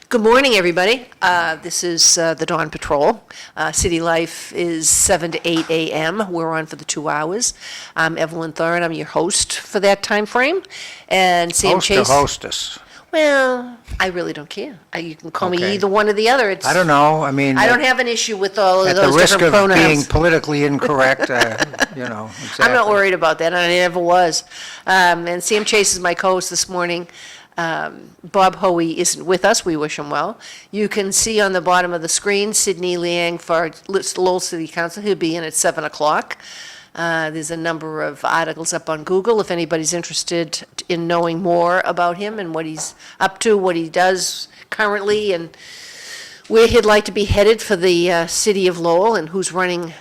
Good morning, everybody. This is the Dawn Patrol. City Life is 7 to 8 a.m. We're on for the 2 hours. I'm Evelyn Thoren. I'm your host for that time frame. And Sam Host Chase. or hostess? Well, I really don't care. You can call me Okay. either one or the other. I don't know. I mean, I don't have an issue with all of at the those risk different of pronouns. being politically incorrect, exactly. I'm not worried about that, and I never was. And Sam Chase is my co-host this morning. Bob Hoey isn't with us. We wish him well. You can see on the bottom of the screen Sidney Liang for Lowell City Council. He'll be in at 7 o'clock. There's a number of articles up on Google if anybody's interested in knowing more about him and what he's up to, what he does currently, and where he'd like to be headed for the city of Lowell, and who's running,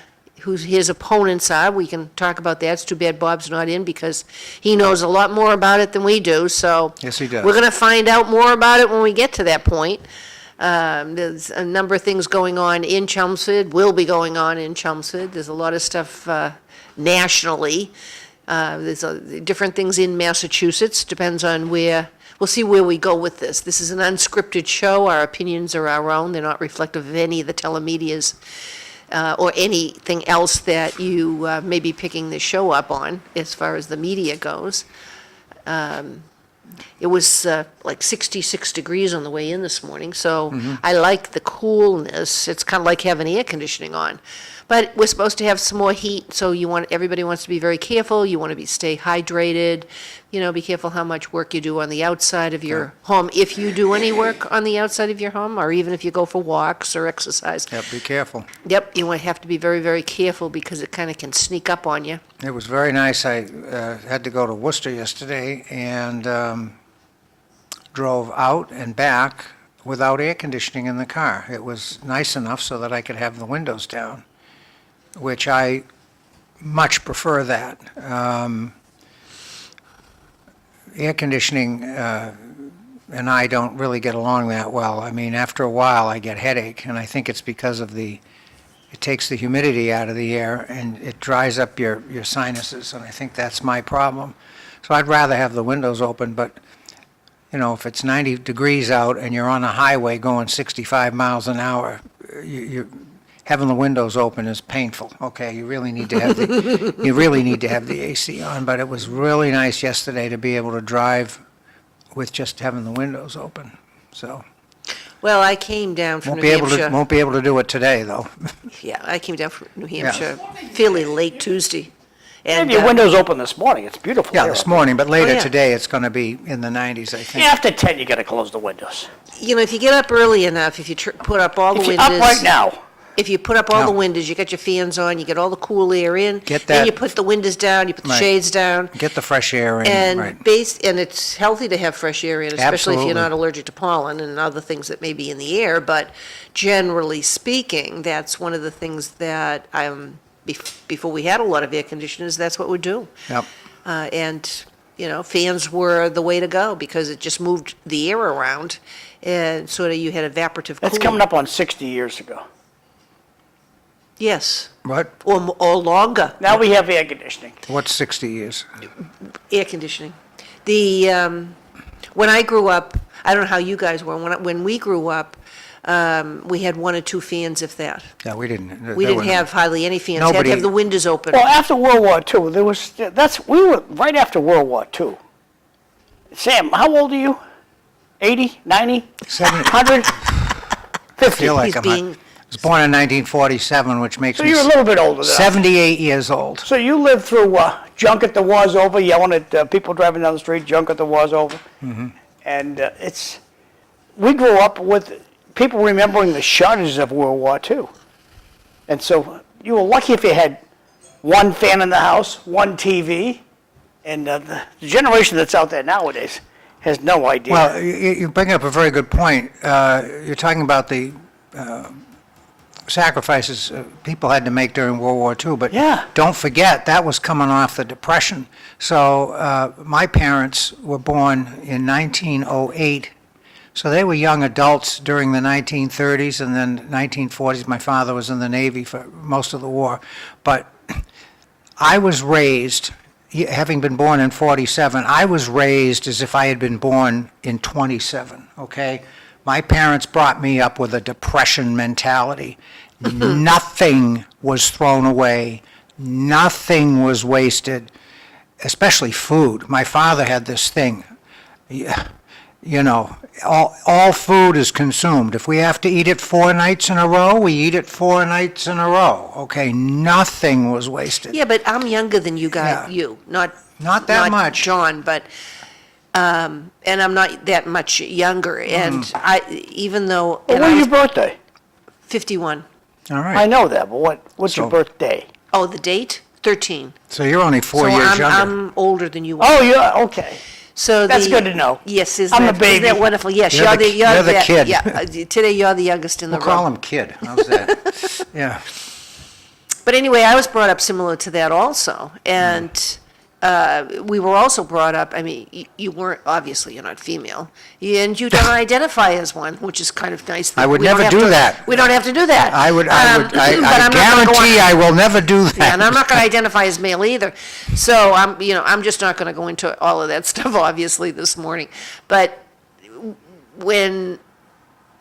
who his opponents are. We can talk about that. It's too bad Bob's not in because he knows a lot more about it than we do. So Yes, he does. we're going to find out more about it when we get to that point. There's a number of things going on in Chelmsford, will be going on in Chelmsford. There's a lot of stuff nationally. There's different things in Massachusetts. Depends on where. We'll see where we go with this. This is an unscripted show. Our opinions are our own. They're not reflective of any of the telemedias or anything else that you may be picking the show up on as far as the media goes. It was like 66 degrees on the way in this morning, so I like the coolness. It's kind of like having air conditioning on. But we're supposed to have some more heat, so everybody wants to be very careful. You want to stay hydrated. Be careful how much work you do on the outside of your home. If you do any work on the outside of your home, or even if you go for walks or exercise. Yep, be careful. Yep, you have to be very, very careful because it kind of can sneak up on you. It was very nice. I had to go to Worcester yesterday and drove out and back without air conditioning in the car. It was nice enough so that I could have the windows down, which I much prefer that. Air conditioning and I don't really get along that well. I mean, after a while, I get headache, and I think it's because of it takes the humidity out of the air, and it dries up your sinuses, and I think that's my problem. So I'd rather have the windows open, but, if it's 90 degrees out and you're on a highway going 65 miles an hour, having the windows open is painful. Okay, you really need to have the AC on. But it was really nice yesterday to be able to drive with just having the windows open. So Well, I came down from New Hampshire. Won't be able to do it today though. Yeah, I came down from New Hampshire fairly late Tuesday. And your window's open this morning. It's beautiful. Yeah, there. this morning, but later yeah. today it's going to be in the 90s, I think. After 10, you got to close the windows. If you get up early enough, if you put up all the If windows. you're up right now, If you put up all the No. windows, you got your fans on, you get all the cool air in. Get Then that- you put the windows down, you put the Right. shades down. Get the fresh air in, And right. and it's healthy to have fresh air in, especially if you're Absolutely. not allergic to pollen and other things that may be in the air. But generally speaking, that's one of the things that before we had a lot of air conditioners, that's what we'd do. Yep. And fans were the way to go because it just moved the air around. and sort of you had evaporative That's cooling. coming up on 60 years ago. Yes, What? or longer, Now we have air conditioning. What's 60 years? air conditioning. The, when I grew up, I don't know how you guys were, when we grew up, we had 1 or 2 fans, if that. Yeah, we didn't. We didn't have hardly any fans, had to Nobody- have the windows open. Well, after World War II, we were right after World War II. Sam, how old are you? 80, 90, 70. 100, 50? Feel like He's I'm being- I was born in 1947, which makes So me you're a little bit older than us. 78 years old. So you lived through junk at the war's over, yelling at people driving down the street, junk at the war's over. Mm-hmm. And we grew up with people remembering the shortages of World War II. And so you were lucky if you had 1 fan in the house, 1 TV. And the generation that's out there nowadays has no idea. Well, you bring up a very good point. You're talking about the sacrifices people had to make during World War II, but Yeah. don't forget, that was coming off the Depression. So my parents were born in 1908, so they were young adults during the 1930s and then 1940s. My father was in the Navy for most of the war. But I was raised, having been born in 47, I was raised as if I had been born in 27, okay? My parents brought me up with a Depression mentality. Nothing was thrown away. Nothing was wasted, especially food. My father had this thing, you know, all food is consumed. If we have to eat it 4 nights in a row, we eat it 4 nights in a row, okay? Nothing was wasted. Yeah, but I'm younger than you guys, Yeah. Not that much. John, but, and I'm not that much younger, and even though, But and when's I your was birthday? 51. All I right. know that, but what's your So- birthday? Oh, the date? 13. So you're only 4 So years younger. I'm older than you are. Oh, yeah, okay. So That's the- good to know. Yes, I'm a isn't baby. that wonderful? Yes, You're the kid. Yeah, today you're the youngest in the We'll call room. him Kid. How's that? Yeah. But anyway, I was brought up similar to that also, and we were also brought up, I mean, you weren't, obviously, you're not female, and you don't identify as one, which is kind of nice. that I would we don't never have do to- that. We don't have to do that. I but I'm not gonna go guarantee on- I will never do that. Yeah, and I'm not going to identify as male either. So I'm just not going to go into all of that stuff, obviously, this morning. But when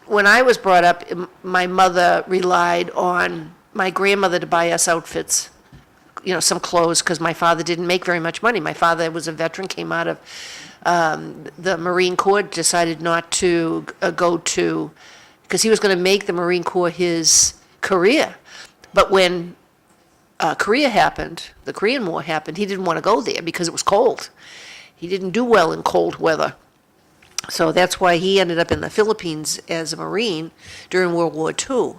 I was brought up, my mother relied on my grandmother to buy us outfits, some clothes, because my father didn't make very much money. My father was a veteran, came out of the Marine Corps, decided not to go to, because he was going to make the Marine Corps his career. But when Korea happened, the Korean War happened, he didn't want to go there because it was cold. He didn't do well in cold weather. So that's why he ended up in the Philippines as a Marine during World War II.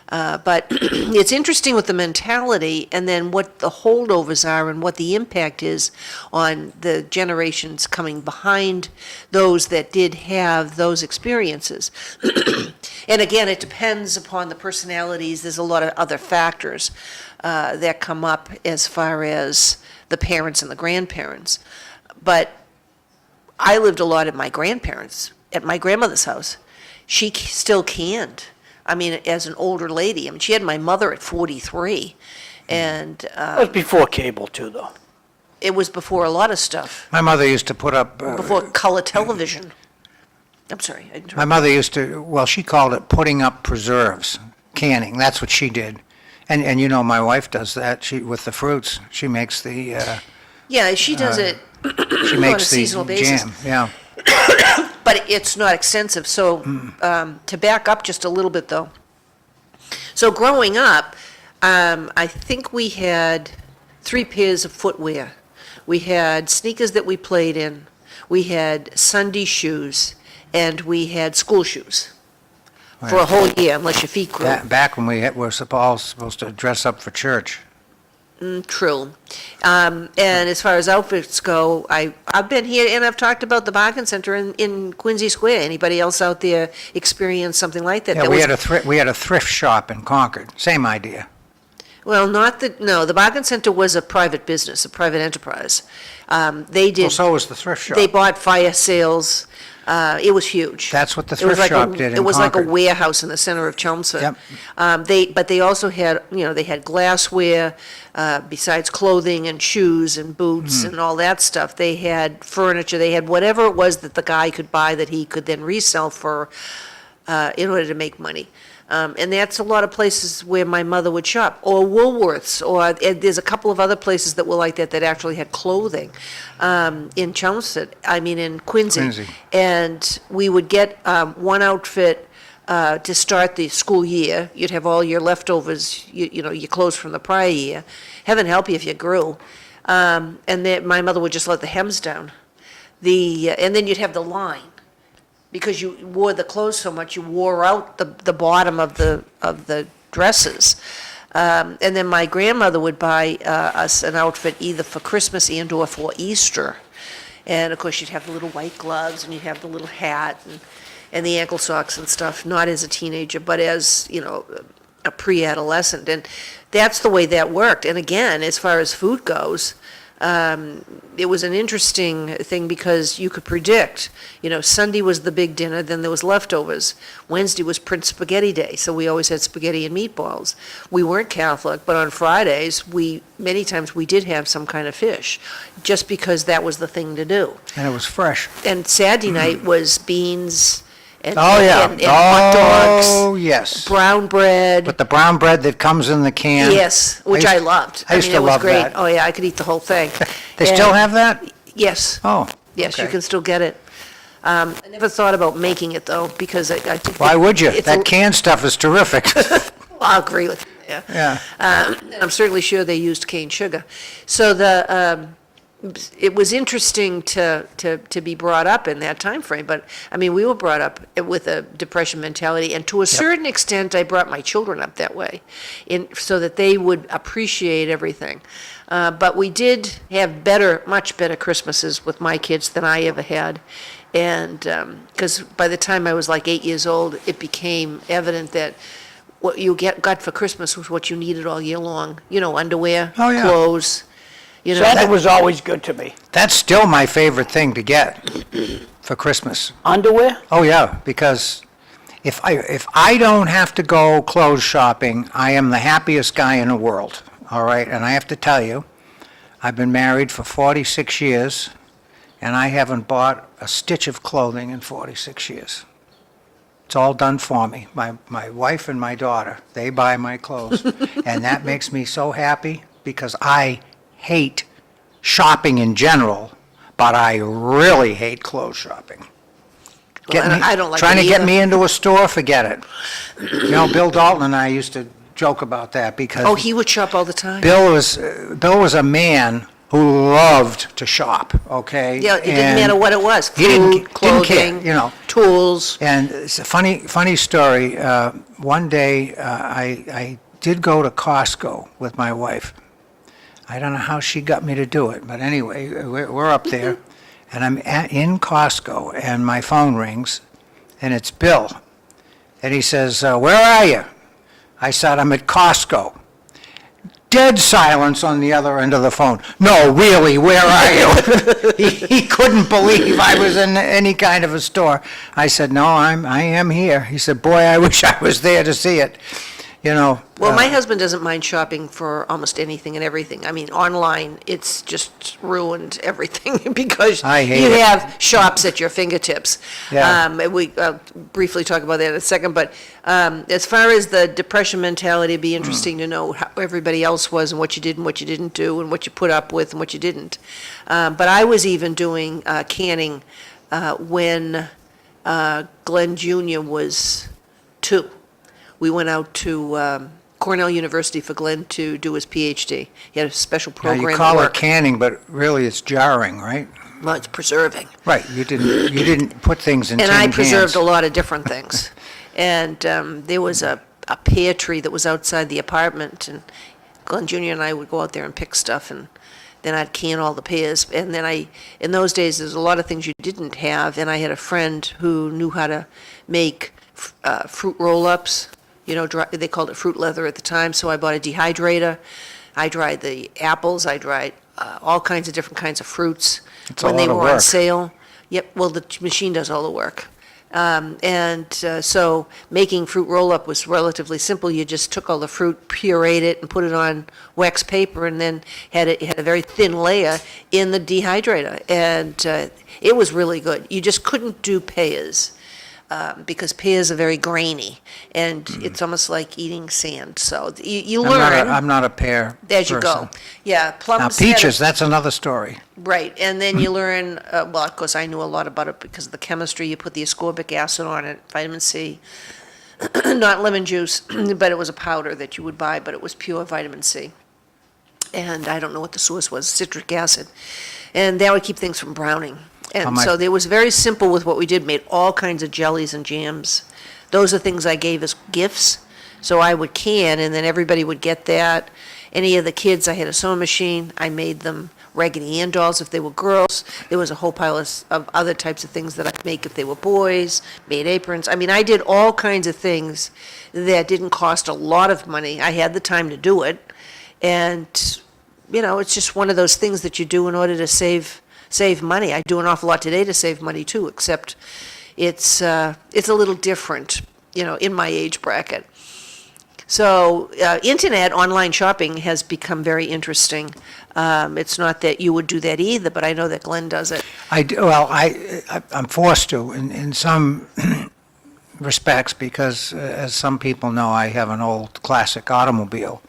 But it's interesting with the mentality and then what the holdovers are and what the impact is on the generations coming behind those that did have those experiences. And again, it depends upon the personalities. There's a lot of other factors that come up as far as the parents and the grandparents. But I lived a lot at my grandparents', at my grandmother's house. She still canned. I mean, as an older lady. I mean, she had my mother at 43, and That was before cable, too, though. it was before a lot of stuff, My mother used to put up, before color television. I'm sorry, I my interrupted. mother used to, well, she called it putting up preserves, canning. That's what she did. And my wife does that. She, with the fruits, she makes the, Yeah, she does it she on a makes the seasonal basis. jam. Yeah. But it's not extensive. So to back up just a little bit, though. So growing up, I think we had 3 pairs of footwear. We had sneakers that we played in, we had Sunday shoes, and we had school shoes for a whole year, unless your feet grew. Back when we were all supposed to dress up for church. True. And as far as outfits go, I've been here and I've talked about the bargain center in Quincy Square. Anybody else out there experience something like that? Yeah, That we was- had a thrift shop in Concord. Same idea. Well, the bargain center was a private business, a private enterprise. They Well, did, so was the thrift shop. they bought fire sales, It was huge. That's what the It was thrift like shop did in It was like a Concord. warehouse in the center of Chelmsford. Yep. But they also had, they had glassware, besides clothing and shoes and boots and all that stuff. They had furniture, they had whatever it was that the guy could buy that he could then resell for, in order to make money. And that's a lot of places where my mother would shop, or Woolworths, and there's a couple of other places that were like that actually had clothing in Chelmsford, in Quincy. Quincy. And we would get one outfit to start the school year. You'd have all your leftovers, your clothes from the prior year. Heaven help you if you grew. And then my mother would just let the hems down. And then you'd have the line. Because you wore the clothes so much, you wore out the bottom of the dresses. And then my grandmother would buy us an outfit either for Christmas and or for Easter. And of course, you'd have the little white gloves and you'd have the little hat and the ankle socks and stuff, not as a teenager, but as, a pre-adolescent. And that's the way that worked. And again, as far as food goes, it was an interesting thing because you could predict, Sunday was the big dinner, then there was leftovers. Wednesday was Prince Spaghetti Day, so we always had spaghetti and meatballs. We weren't Catholic, but on Fridays, many times we did have some kind of fish, just because that was the thing to do. And it was fresh. And Saturday night was beans and, Oh, yeah. and hot dogs, Oh, yes. brown bread. But the brown bread that comes in the can. Yes, which I loved. I used to it was love great. that. Oh, yeah, I could eat the whole thing. They still And- have that? Yes. Oh. Yes, you okay. can still get it. I never thought about making it, though, because I think. Why would you? it's That a- canned stuff is terrific. I'll agree with you, yeah. Yeah. And I'm certainly sure they used cane sugar. So it was interesting to be brought up in that time frame. But, we were brought up with a Depression mentality, and to a certain extent, I brought my children up that way, so that they would appreciate everything. But we did have much better Christmases with my kids than I ever had. And, because by the time I was like 8 years old, it became evident that what you got for Christmas was what you needed all year long. Underwear, Oh, yeah. clothes, Santa was always good to me. That's still my favorite thing to get for Christmas. Underwear? Oh, yeah, because if I don't have to go clothes shopping, I am the happiest guy in the world, all right? And I have to tell you, I've been married for 46 years, and I haven't bought a stitch of clothing in 46 years. It's all done for me. My wife and my daughter, they buy my clothes, and that makes me so happy because I hate shopping in general, but I really hate clothes shopping. I don't like Trying it to get either. me into a store, forget it. Bill Dalton and I used to joke about that because Oh, he would shop all the time? Bill was a man who loved to shop, okay? Yeah, it didn't matter what it was. He didn't Food, care, clothing, tools. And it's a funny story. One day, I did go to Costco with my wife. I don't know how she got me to do it, but anyway, we're up there, and I'm in Costco, and my phone rings, and it's Bill. And he says, "Where are you?" I said, "I'm at Costco." Dead silence on the other end of the phone. "No, really, where are you?" He couldn't believe I was in any kind of a store. I said, "No, I am here." He said, "Boy, I wish I was there to see it." Well, my husband doesn't mind shopping for almost anything and everything. Online, it's just ruined everything because I hate you it. have shops at your fingertips. Yeah. And I'll briefly talk about that in a second, but as far as the Depression mentality, it'd be interesting to know how everybody else was and what you did and what you didn't do and what you put up with and what you didn't. But I was even doing canning when Glenn Jr. was 2. We went out to Cornell University for Glenn to do his PhD. He had a special Now, program you at call it work. canning, but really it's jarring, right? Well, it's preserving. Right, you didn't put things in tin And I cans. preserved a lot of different things. And there was a pear tree that was outside the apartment, and Glenn Jr. and I would go out there and pick stuff, and then I'd can all the pears. And then in those days, there's a lot of things you didn't have, and I had a friend who knew how to make fruit roll-ups. They called it fruit leather at the time, so I bought a dehydrator. I dried the apples, I dried all kinds of different kinds of fruits It's a when they lot of were on work. sale. Yep, well, the machine does all the work. So making fruit roll-up was relatively simple. You just took all the fruit, pureed it, and put it on wax paper, and then had a very thin layer in the dehydrator. And it was really good. You just couldn't do pears. Because pears are very grainy, and it's almost like eating sand. So you learn. I'm not a pear As you person. go. Yeah, plums. Now, peaches, that's another story. Right, and then you learn, well, of course, I knew a lot about it because of the chemistry. You put the ascorbic acid on it, vitamin C, not lemon juice, but it was a powder that you would buy, but it was pure vitamin C. And I don't know what the source was, citric acid. And that would keep things from browning. And so it was very simple with what we did, made all kinds of jellies and jams. Those are things I gave as gifts. So I would can, and then everybody would get that. Any of the kids, I had a sewing machine, I made them Raggedy Ann dolls if they were girls. There was a whole pile of other types of things that I'd make if they were boys, made aprons. I mean, I did all kinds of things that didn't cost a lot of money. I had the time to do it. And, it's just one of those things that you do in order to save money. I do an awful lot today to save money too, except it's a little different, in my age bracket. So internet online shopping has become very interesting. It's not that you would do that either, but I know that Glenn does it. I'm forced to in some respects because, as some people know, I have an old classic automobile,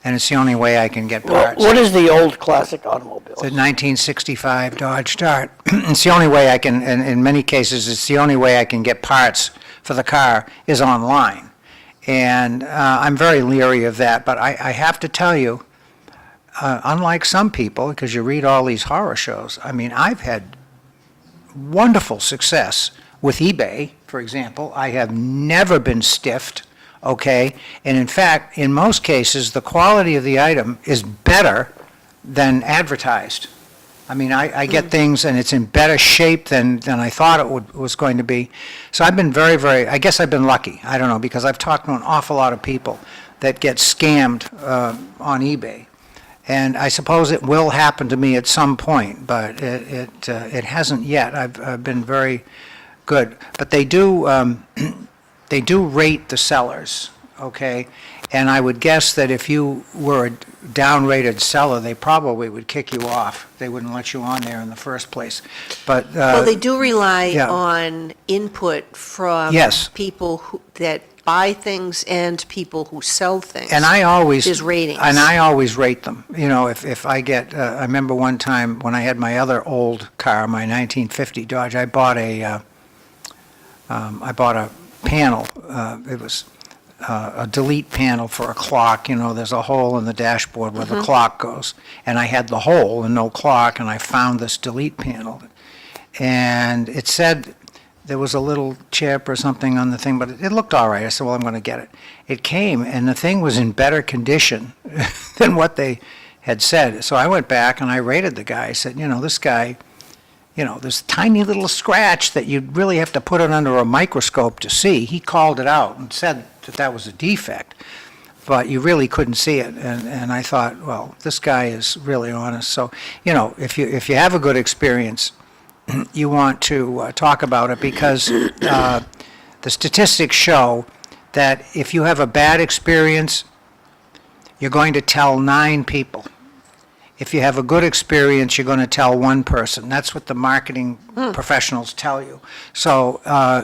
and it's the only way I can get parts. What is the old classic automobile? The 1965 Dodge Dart. It's the only way I can, and in many cases, it's the only way I can get parts for the car is online. And I'm very leery of that, but I have to tell you, unlike some people, because you read all these horror shows, I mean, I've had wonderful success with eBay, for example. I have never been stiffed, okay? And in fact, in most cases, the quality of the item is better than advertised. I mean, I get things and it's in better shape than I thought it was going to be. So I've been I guess I've been lucky. I don't know, because I've talked to an awful lot of people that get scammed on eBay. And I suppose it will happen to me at some point, but it hasn't yet. I've been very good. But they do rate the sellers, okay? And I would guess that if you were a down-rated seller, they probably would kick you off. They wouldn't let you on there in the first place. But Well, they do rely yeah. on input from Yes. people that buy things and people who sell things. And I always There's ratings. And I always rate them. If I get, I remember one time when I had my other old car, my 1950 Dodge, I bought a panel. It was a delete panel for a clock. There's a hole in the dashboard where the clock goes, and I had the hole and no clock, and I found this delete panel, and it said there was a little chip or something on the thing, but it looked all right. I said, well, I'm going to get it. It came, and the thing was in better condition than what they had said. So I went back and I rated the guy. I said, this guy, this tiny little scratch that you'd really have to put it under a microscope to see. He called it out and said that was a defect, but you really couldn't see it. And I thought, well, this guy is really honest. So, if you have a good experience, you want to talk about it, because the statistics show that if you have a bad experience, you're going to tell 9 people. If you have a good experience, you're going to tell one person. That's what the marketing professionals tell you. So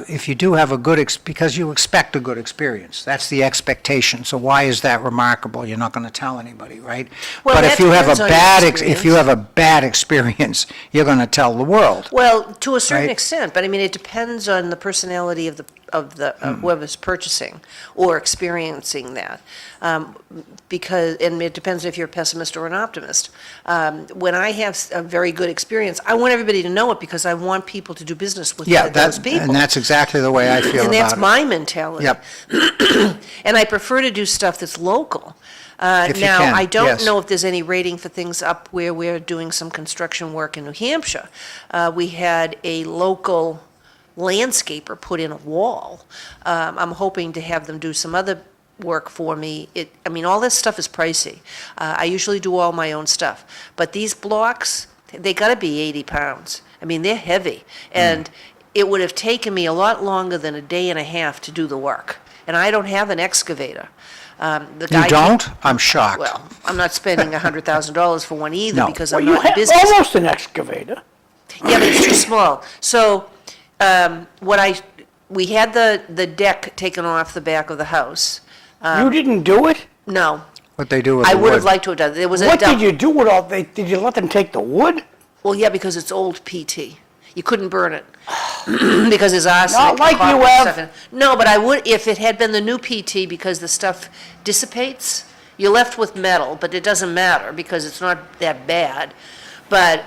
if you do have a good because you expect a good experience. That's the expectation. So why is that remarkable? You're not going to tell anybody, right? Well, but that if you have a depends on your bad experience. if you have a bad experience, you're going to tell the world. Well, to a certain Right. extent, but I mean, it depends on the personality of whoever's purchasing or experiencing that. And it depends if you're a pessimist or an optimist. When I have a very good experience, I want everybody to know it because I want people to do business with those people. And that's exactly the way I feel about And it. that's my mentality. Yep. And I prefer to do stuff that's local. If you Now, can, I don't yes. know if there's any rating for things up where we're doing some construction work in New Hampshire. We had a local landscaper put in a wall. I'm hoping to have them do some other work for me. All this stuff is pricey. I usually do all my own stuff. But these blocks, they gotta be 80 pounds. I mean, they're heavy. And it would have taken me a lot longer than a day and a half to do the work. And I don't have an excavator. The guy You don't? I'm shocked. Well, I'm not spending $100,000 for one either No. because Well, I'm you not in have business. almost an excavator. Yeah, but it's too small. So, we had the deck taken off the back of the house. You didn't do it? No, What they do with I the would have wood. liked to have done it. There was a What did dump. you do with all, did you let them take the wood? Well, yeah, because it's old PT. You couldn't burn it because there's arsenic. Not like and copper you and have- stuff in it. No, but I would, if it had been the new PT, because the stuff dissipates, you're left with metal, but it doesn't matter because it's not that bad. But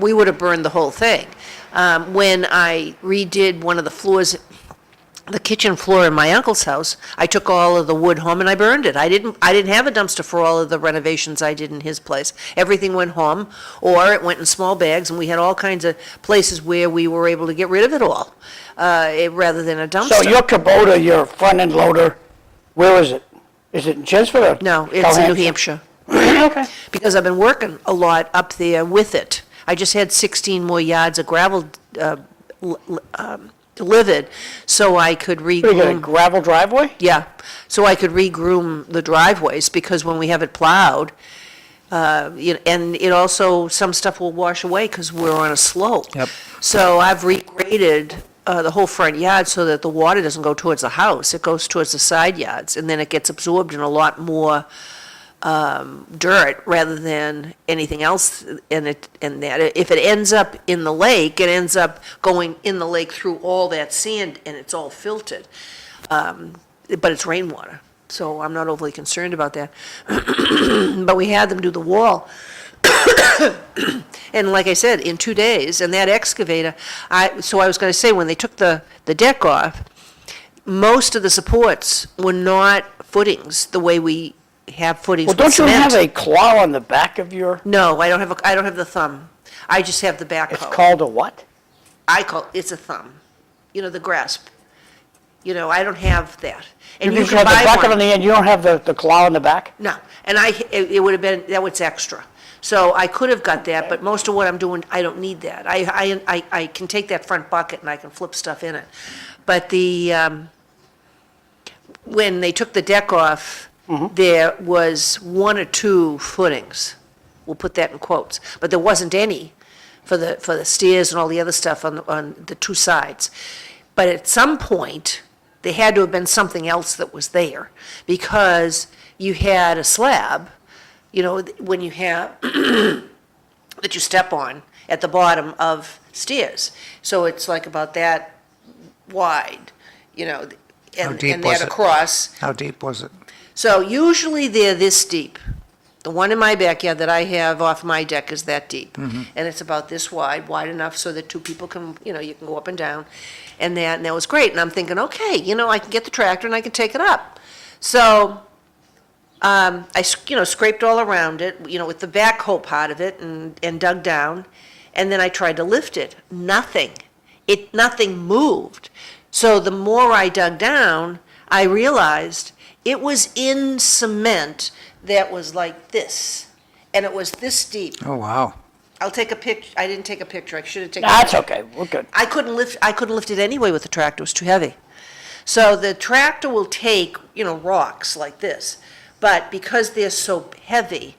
we would have burned the whole thing. When I redid one of the floors, the kitchen floor in my uncle's house, I took all of the wood home and I burned it. I didn't have a dumpster for all of the renovations I did in his place. Everything went home, or it went in small bags, and we had all kinds of places where we were able to get rid of it all, rather than a dumpster. So your Kubota, your front-end loader, where is it? Is it in Chelmsford or? No, it's in New Hampshire, Okay. because I've been working a lot up there with it. I just had 16 more yards of gravel delivered, so I could What, you got a regroom. gravel driveway? Yeah, so I could regroom the driveways, because when we have it plowed, and it also, some stuff will wash away because we're on a slope. Yep. So I've regraded the whole front yard so that the water doesn't go towards the house, it goes towards the side yards, and then it gets absorbed in a lot more dirt rather than anything else in it, and that. If it ends up in the lake, it ends up going in the lake through all that sand, and it's all filtered. But it's rainwater, so I'm not overly concerned about that. But we had them do the wall. And like I said, in 2 days, and that excavator, so I was gonna say, when they took the deck off, most of the supports were not footings, the way we have footings Well, with don't you cement. have a claw on the back of your, No, I don't have the thumb. I just have the backhoe. it's called a what? It's a thumb. You know, the grasp. You know, I don't have that. And You you just can have the buy bucket on one. the end, you don't have the claw on the back? No, and it would have been, that was extra. So I could have got that, but most of what I'm doing, I don't need that. I can take that front bucket and I can flip stuff in it. But when they took the deck off, there was 1 or 2 footings. We'll put that in quotes. But there wasn't any for the stairs and all the other stuff on the 2 sides. But at some point, there had to have been something else that was there, because you had a slab, you know, when you have, that you step on at the bottom of stairs. So it's like about that wide, you know, How and deep and was that it? across. How deep was it? So usually they're this deep. The one in my backyard that I have off my deck is that deep. And it's about this wide enough so that 2 people can, you know, you can go up and down. And that was great. And I'm thinking, okay, you know, I can get the tractor and I can take it up. So I scraped all around it, you know, with the backhoe part of it, and dug down. And then I tried to lift it. Nothing moved. So the more I dug down, I realized it was in cement that was like this, and it was this deep. Oh, wow. I'll take a picture. I didn't take a picture. I should have taken. That's okay, we're good. I couldn't lift it anyway with the tractor. It was too heavy. So the tractor will take, you know, rocks like this, but because they're so heavy,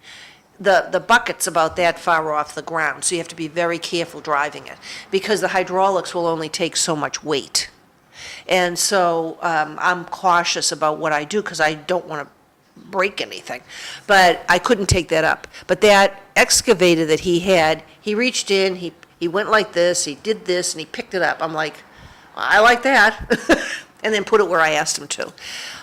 the bucket's about that far off the ground, so you have to be very careful driving it, because the hydraulics will only take so much weight. And so I'm cautious about what I do, because I don't want to break anything. But I couldn't take that up. But that excavator that he had, he reached in, he went like this, he did this, and he picked it up. I'm like, I like that. And then put it where I asked him to.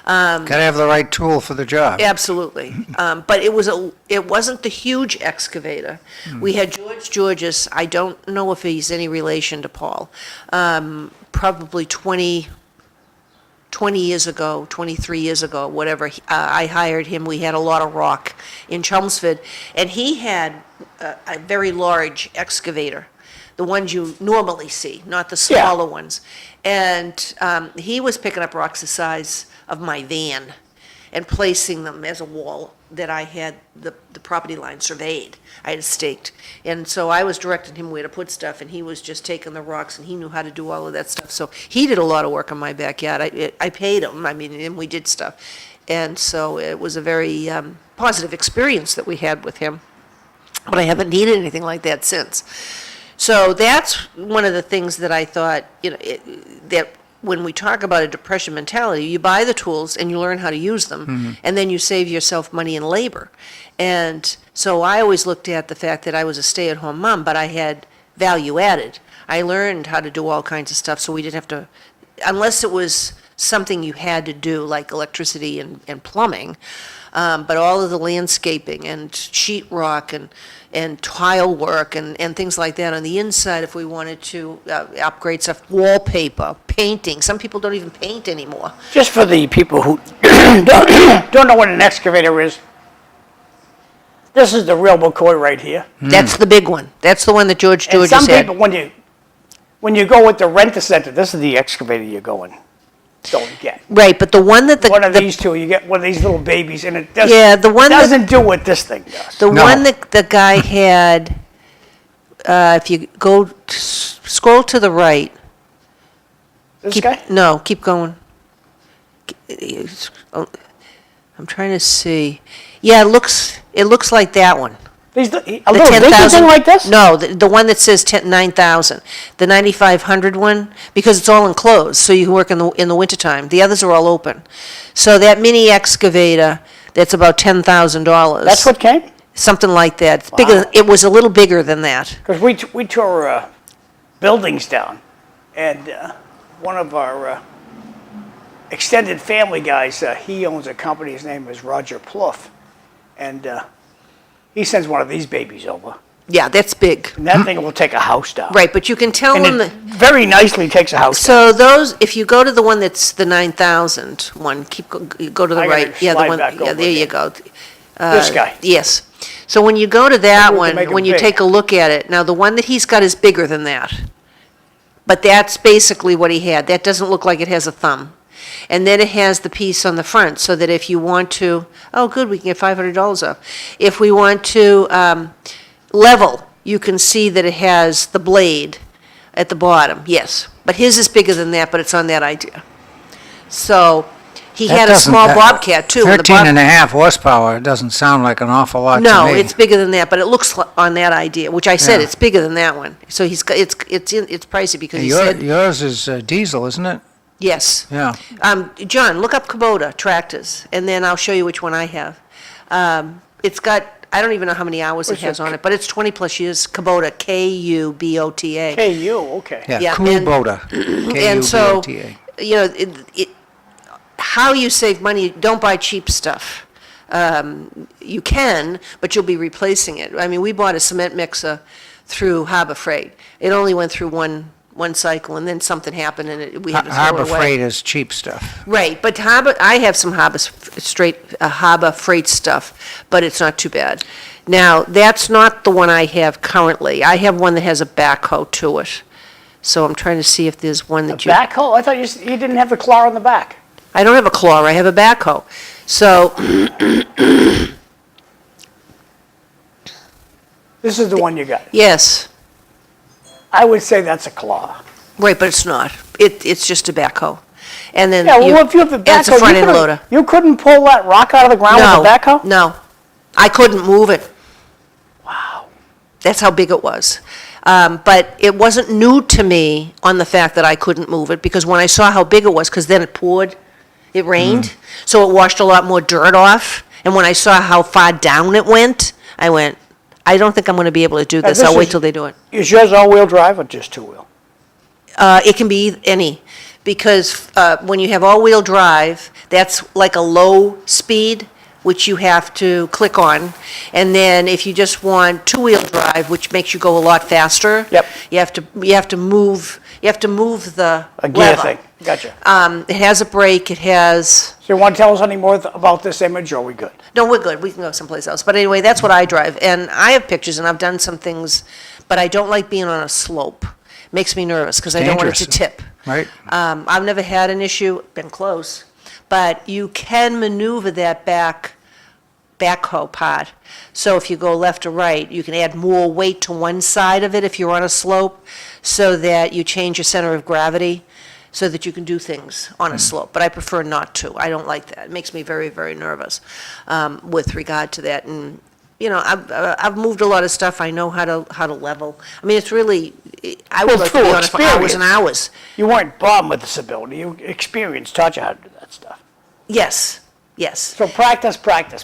Got to have the right tool for the job. Absolutely. But it wasn't the huge excavator. We had George's, I don't know if he's any relation to Paul, probably 20 years ago, 23 years ago, whatever. I hired him. We had a lot of rock in Chelmsford, and he had a very large excavator, the ones you normally see, not the smaller ones. And he was picking up rocks the size of my van. and placing them as a wall that I had the property line surveyed. I had it staked. And so I was directing him where to put stuff, and he was just taking the rocks, and he knew how to do all of that stuff. So he did a lot of work in my backyard. I paid him, I mean, and we did stuff. And so it was a very positive experience that we had with him. But I haven't needed anything like that since. So that's one of the things that I thought, that when we talk about a depression mentality, you buy the tools and you learn how to use them, and then you save yourself money and labor. And so I always looked at the fact that I was a stay-at-home mom, but I had value added. I learned how to do all kinds of stuff, so we didn't have to, unless it was something you had to do, like electricity and plumbing, but all of the landscaping and sheetrock and tile work and things like that on the inside, if we wanted to upgrade stuff, wallpaper, painting. Some people don't even paint anymore. Just for the people who don't know what an excavator is, this is the real McCoy right here. That's the big one. That's the one that George And has some had. people, when you go with the rent-a-center, this is the excavator you're going to get. Right, but the one that One of these two, you get one of these little babies, and it Yeah, the one that- doesn't do what this thing does. The No. one that the guy had, if you go, scroll to the right. This guy? No, keep going. I'm trying to see. Yeah, it looks like that one. A The little dinky 10,000 thing like this? No, the one that says 9,000. The 9,500 one, because it's all enclosed, so you can work in the wintertime. The others are all open. So that mini excavator, that's about $10,000. That's what came? Something like that. It's bigger. Wow. It was a little bigger than that. Because we tore buildings down, and one of our extended family guys, he owns a company, his name is Roger Plouffe, and he sends one of these babies over, Yeah, that's big. and that thing will take a house down. Right, but you can tell And them it that. very nicely takes a house down. So those, if you go to the one that's the 9,000 one, go to the I gotta right. Yeah, the slide one. back Yeah, over there you again. go. This guy. Yes. So when you go to that we can one, make it when you big. take a look at it, now the one that he's got is bigger than that. But that's basically what he had. That doesn't look like it has a thumb. And then it has the piece on the front, so that if you want to, oh, good, we can get $500 off. If we want to level, you can see that it has the blade at the bottom, yes. But his is bigger than that, but it's on that idea. So he That had a doesn't- small that- bobcat too. and the 13 and a half horsepower doesn't sound like an awful lot to me. No, it's bigger than that, but it looks on that idea, which I said, Yeah. it's bigger than that one. So he's got, it's pricey because he said, Yours is diesel, isn't it? yes. Yeah. John, look up Kubota tractors, and then I'll show you which one I have. It's got, I don't even know how many hours it What's has it? on it, but it's 20-plus years, Kubota, Kubota. KU, okay. Yeah, Yeah, Kubota. And so, Kubota. how you save money, don't buy cheap stuff. You can, but you'll be replacing it. I mean, we bought a cement mixer through Harbor Freight. It only went through one cycle, and then something happened, and we had to throw Harbor it away. Freight is cheap stuff. Right, but I have some Harbor Freight stuff, but it's not too bad. Now, that's not the one I have currently. I have one that has a backhoe to it. So I'm trying to see if there's one The that you... backhoe? I thought you didn't have the claw on the back. I don't have a claw, I have a backhoe. So, This is the one you got. yes, I would say that's a claw. right, but it's not. It's just a backhoe. And then Yeah, well, if you have the it's a backhoe, front-end loader. you couldn't pull that rock out of the ground No, with the backhoe? no. I couldn't move it. Wow. That's how big it was. But it wasn't new to me on the fact that I couldn't move it, because when I saw how big it was, because then it poured, it rained, so it washed a lot more dirt off. And when I saw how far down it went, I went, I don't think I'm going to be able to do this. this I'll wait is- till they do it. Is yours all-wheel drive or just two-wheel? It can be any, because when you have all-wheel drive, that's like a low speed, which you have to click on. And then if you just want two-wheel drive, which makes you go a lot faster. Yep. You have to move the A gear lever. thing. Gotcha. It has a brake, it has, So you want to tell us any more about this image, or are we good? no, we're good, we can go someplace else. But anyway, that's what I drive. And I have pictures, and I've done some things, but I don't like being on a slope. Makes me nervous, because I don't want it to Dangerous. tip. Right? I've never had an issue, been close. but you can maneuver that backhoe part. So if you go left or right, you can add more weight to one side of it if you're on a slope, so that you change your center of gravity, so that you can do things on a slope. But I prefer not to. I don't like that. It makes me very, very nervous with regard to that. And, you know, I've moved a lot of stuff. I know how to level. I mean, it's really, I would Well, like to be through on it for hours and hours. You weren't born with disability. You experience taught you how to do that stuff. Yes, yes. So practice.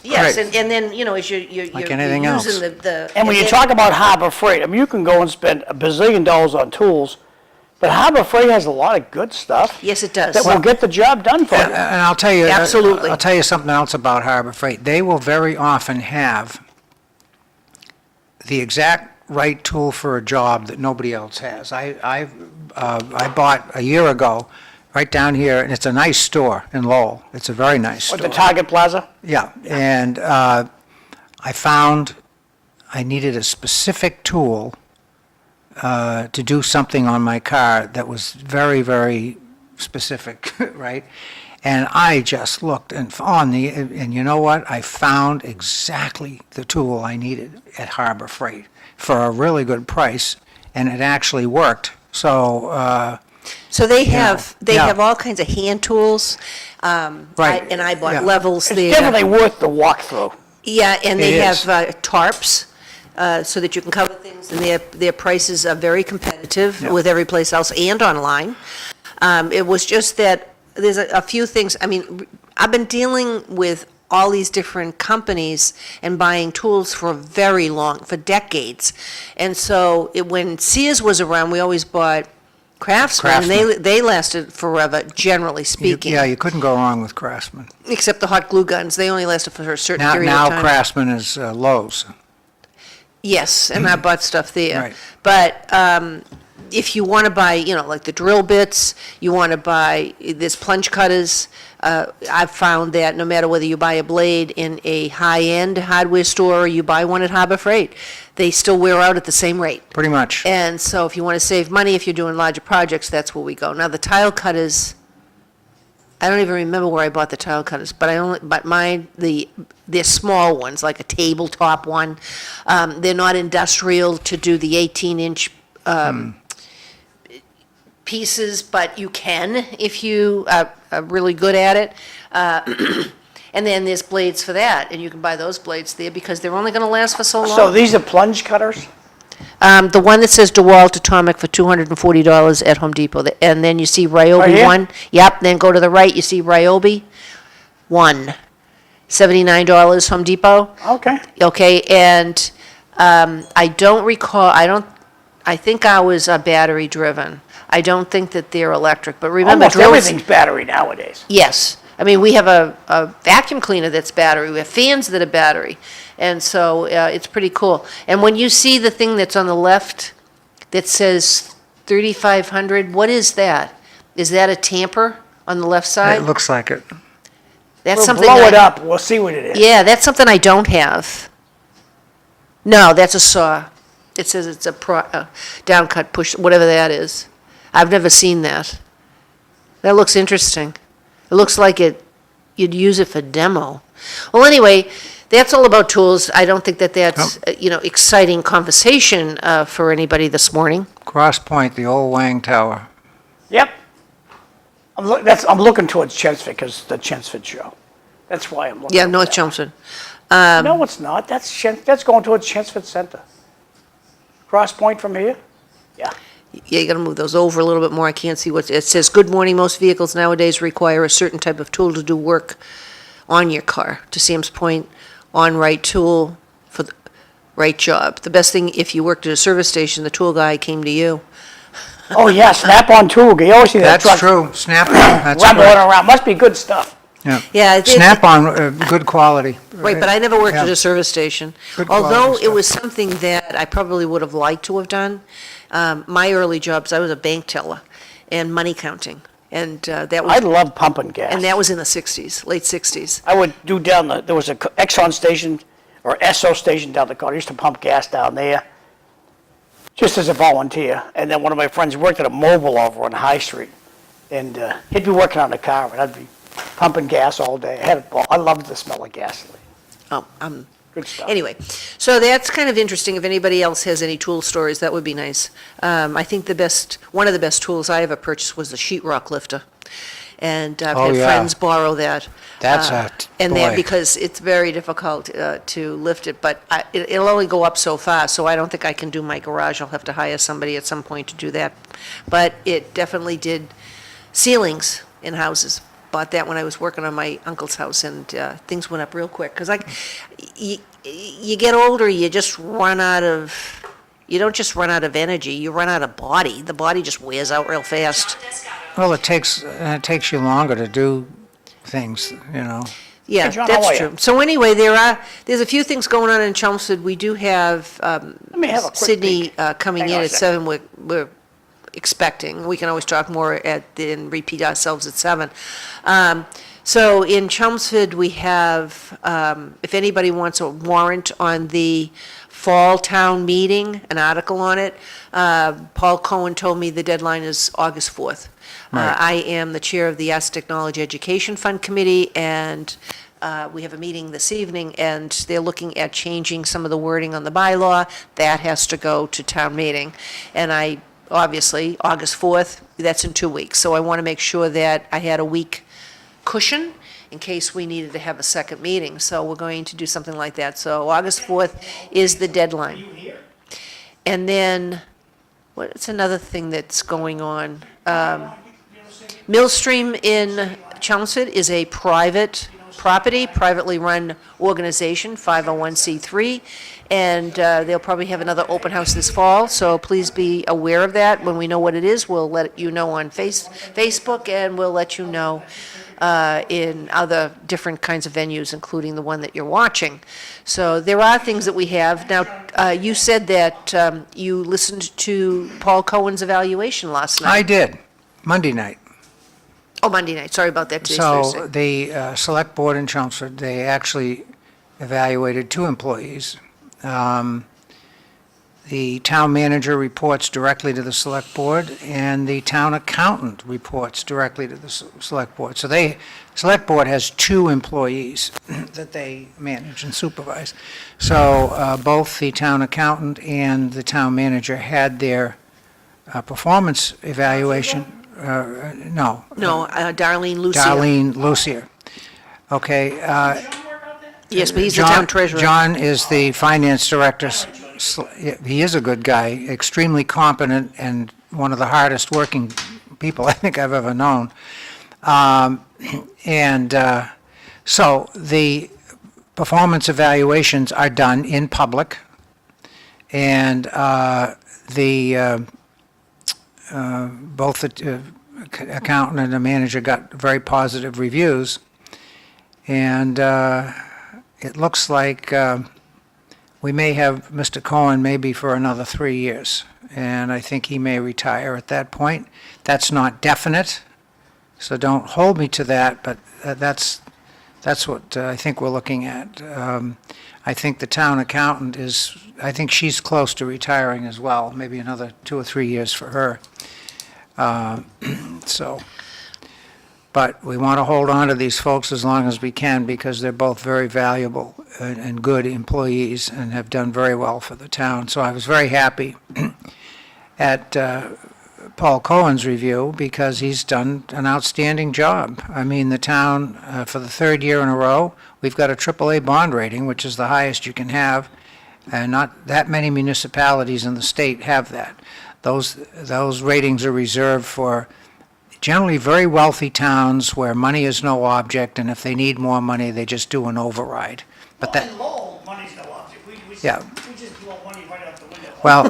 Yes, Right. and then, you know, as you're Like anything else. using the. And when you then- talk about Harbor Freight, I mean, you can go and spend $1 bazillion on tools, but Harbor Freight has a lot of good stuff. Yes, it does. That will get the job done for you. And I'll tell you. Absolutely. I'll tell you something else about Harbor Freight. They will very often have the exact right tool for a job that nobody else has. I bought a year ago, right down here, and it's a nice store in Lowell. It's a very nice With store. the Target Plaza? Yeah, and I found I needed a specific tool to do something on my car that was very, very specific, right? And I just looked and you know what? I found exactly the tool I needed at Harbor Freight for a really good price, and it actually worked. So, So they have, yeah. all kinds of hand tools. Right, And I bought yeah. levels It's there. definitely worth the walkthrough. Yeah, and they It have is. tarps, so that you can cover things, and their prices are very competitive Yeah. with every place else and online. It was just that, there's a few things, I mean, I've been dealing with all these different companies and buying tools for for decades. And so, when Sears was around, we always bought Craftsman, and they lasted forever, generally speaking. yeah, you couldn't go wrong with Craftsman. Except the hot glue guns, they only lasted for a certain period of Now time. Craftsman is Lowe's. Yes, and I bought stuff there. Right. But if you want to buy, you know, like the drill bits, you want to buy, there's plunge cutters. I've found that no matter whether you buy a blade in a high-end hardware store or you buy one at Harbor Freight, they still wear out at the same rate. Pretty much. And so if you want to save money, if you're doing larger projects, that's where we go. Now, the tile cutters, I don't even remember where I bought the tile cutters, but they're small ones, like a tabletop one. They're not industrial to do the 18-inch pieces, but you can if you are really good at it. And then there's blades for that, and you can buy those blades there because they're only going to last for so long. So these are plunge cutters? The one that says DeWalt Atomic for $240 at Home Depot, and then you see Right Ryobi here? 1. Yep, then go to the right, you see Ryobi 1, $79 Home Depot. Okay. Okay, and I don't recall, I think ours are battery driven. I don't think that they're electric, but remember Almost drills. everything's battery nowadays. Yes. I mean, we have a vacuum cleaner that's battery, we have fans that are battery, and so it's pretty cool. And when you see the thing that's on the left that says 3,500, what is that? Is that a tamper on the left It side? looks like it. That's We'll something blow it I- up, we'll see what it is. Yeah, that's something I don't have. No, that's a saw. It says it's a down cut, push, whatever that is. I've never seen that. That looks interesting. It looks like you'd use it for demo. Well, anyway, that's all about tools. I don't think that that's, exciting conversation for anybody this morning. Cross Point, the old Wang Tower. Yep. I'm looking towards Chelmsford because the Chelmsford show. That's why I'm looking. Yeah, at North that. Chelmsford. No, it's not. That's going towards Chelmsford Center. Cross Point from here? Yeah. Yeah, you gotta move those over a little bit more. I can't see what, it says, "Good morning, most vehicles nowadays require a certain type of tool to do work on your car." To Sam's point, on right tool for the right job. The best thing, if you worked at a service station, the tool guy came to you. Oh, yeah, Snap-on tool. You always see that That's truck true. Snap-on, that's rumbling correct. around. Must be good stuff. Yeah, Snap-on, good quality. Right, but I never worked at Yeah. a service station. Good quality Although it stuff. was something that I probably would have liked to have done. My early jobs, I was a bank teller and money counting. And that I was, love pumping gas. and that was in the 60s, late 60s. I would do there was a Exxon station or Esso station down the corner. I used to pump gas down there just as a volunteer. And then one of my friends worked at a mobile over on High Street. And he'd be working on the car and I'd be pumping gas all day. I loved the smell of gasoline. Oh, Good stuff. anyway, so that's kind of interesting. If anybody else has any tool stories, that would be nice. I think one of the best tools I ever purchased was the sheetrock lifter. And I've Oh, had yeah. friends borrow that. That's And that, boy. because it's very difficult to lift it, but it'll only go up so far, so I don't think I can do my garage. I'll have to hire somebody at some point to do that. But it definitely did ceilings in houses. Bought that when I was working on my uncle's house, and things went up real quick. Because you get older, you don't just run out of energy, you run out of body. The body just wears out real fast. Well, it takes you longer to do things, Yeah, Hey, John, how are that's you? true. So anyway, there's a few things going on in Chelmsford. We do have me have a quick Sydney peek. coming Hang in on a at 7. We're expecting. We can always talk more and repeat ourselves at 7. So in Chelmsford, we have, if anybody wants a warrant on the fall town meeting, an article on it, Paul Cohen told me the deadline is August 4th. Right. I am the chair of the Yes Technology Education Fund Committee, and we have a meeting this evening, and they're looking at changing some of the wording on the bylaw. That has to go to town meeting. And obviously, August 4th, that's in 2 weeks. So I want to make sure that I had a week cushion in case we needed to have a second meeting. So we're going to do something like that. So August 4th is the deadline. And then, what's another thing that's going on? Millstream in Chelmsford is a private property, privately run organization, 501c3, and they'll probably have another open house this fall, so please be aware of that. When we know what it is, we'll let you know on Facebook, and we'll let you know in other different kinds of venues, including the one that you're watching. So there are things that we have. Now, you said that you listened to Paul Cohen's evaluation last night. I did, Monday night. Oh, Monday night, sorry about that, today's So Thursday. the select board in Chelmsford, they actually evaluated 2 employees. The town manager reports directly to the select board, and the town accountant reports directly to the select board. So select board has 2 employees that they manage and supervise. So both the town accountant and the town manager had their performance evaluation. No. No, Darlene Lucia. Darlene Lucier. Okay. Yes, but he's the town treasurer. John is the finance director. He is a good guy, extremely competent, and one of the hardest working people I think I've ever known. So the performance evaluations are done in public, and both the accountant and the manager got very positive reviews, and it looks like we may have Mr. Cohen maybe for another 3 years, and I think he may retire at that point. That's not definite, so don't hold me to that, but that's what I think we're looking at. I think the town accountant I think she's close to retiring as well, maybe another 2 or 3 years for her. But we want to hold on to these folks as long as we can, because they're both very valuable and good employees and have done very well for the town. So I was very happy at Paul Cohen's review, because he's done an outstanding job. I mean, the town, for the 3rd year in a row, we've got a AAA bond rating, which is the highest you can have, and not that many municipalities in the state have that. Those ratings are reserved for generally very wealthy towns where money is no object, and if they need more money, they just do an override. But that, In Lowell, money's no object. Yeah. We just blow money right out the window. well,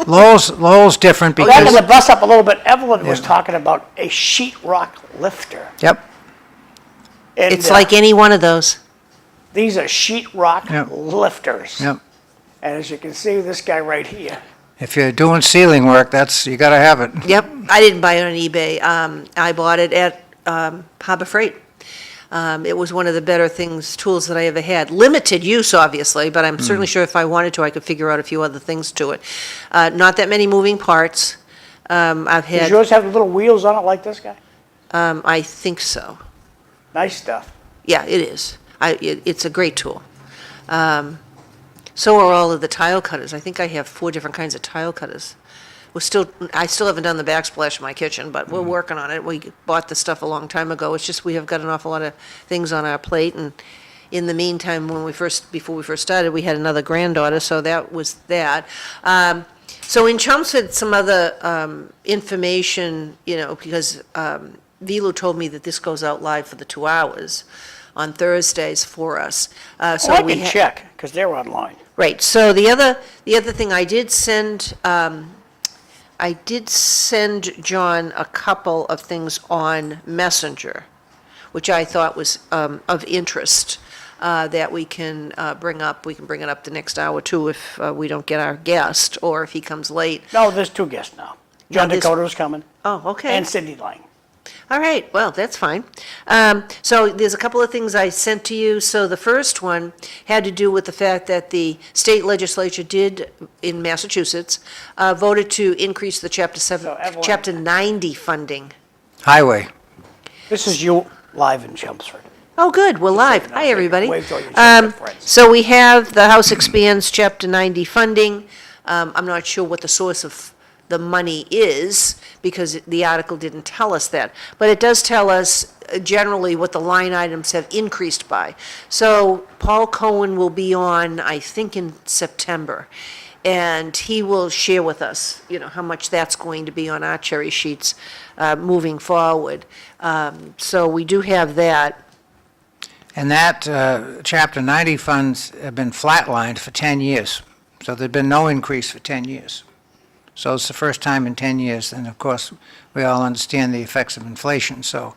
Lowell's different Well, that was because, a bust up a little bit. Evelyn was Yeah. talking about a sheetrock lifter. yep, And, It's like any one of those. these are sheetrock Yep. lifters. yep. And as you can see, this guy right here. If you're doing ceiling work, you gotta have it. Yep, I didn't buy it on eBay. I bought it at Harbor Freight. It was one of the better tools that I ever had. Limited use, obviously, but I'm certainly sure if I wanted to, I could figure out a few other things to it. Not that many moving parts. I've Does had, yours have little wheels on it like this guy? I think so. Nice stuff. Yeah, it is. It's a great tool. So are all of the tile cutters. I think I have 4 different kinds of tile cutters. I still haven't done the backsplash in my kitchen, but we're working on it. We bought the stuff a long time ago. It's just we have got an awful lot of things on our plate, and in the meantime, before we first started, we had another granddaughter, so that was that. So in Chelmsford, some other information, because Velu told me that this goes out live for the 2 hours on Thursdays for us. So I we can check, because they're online. Right, so the other thing, I did send John a couple of things on Messenger, which I thought was of interest, that we can bring up. We can bring it up the next hour, too, if we don't get our guest, or if he comes late. No, there's 2 guests now. John Descoteaux coming. Oh, okay. And Sidney Liang. All right, well, that's fine. So there's a couple of things I sent to you. So the first one had to do with the fact that the state legislature did, in Massachusetts, voted to increase the Evelyn- Chapter 90 funding. Highway. This is you live in Chelmsford. Oh, good, we're live. you know, Hi, say everybody. wave to all your Chelmsford friends. So we have, the House expands Chapter 90 funding. I'm not sure what the source of the money is, because the article didn't tell us that. But it does tell us generally what the line items have increased by. So Paul Cohen will be on, I think, in September, and he will share with us, how much that's going to be on our cherry sheets moving forward. So we do have that. And that Chapter 90 funds have been flatlined for 10 years. So there'd been no increase for 10 years. So it's the first time in 10 years, and of course, we all understand the effects of inflation. So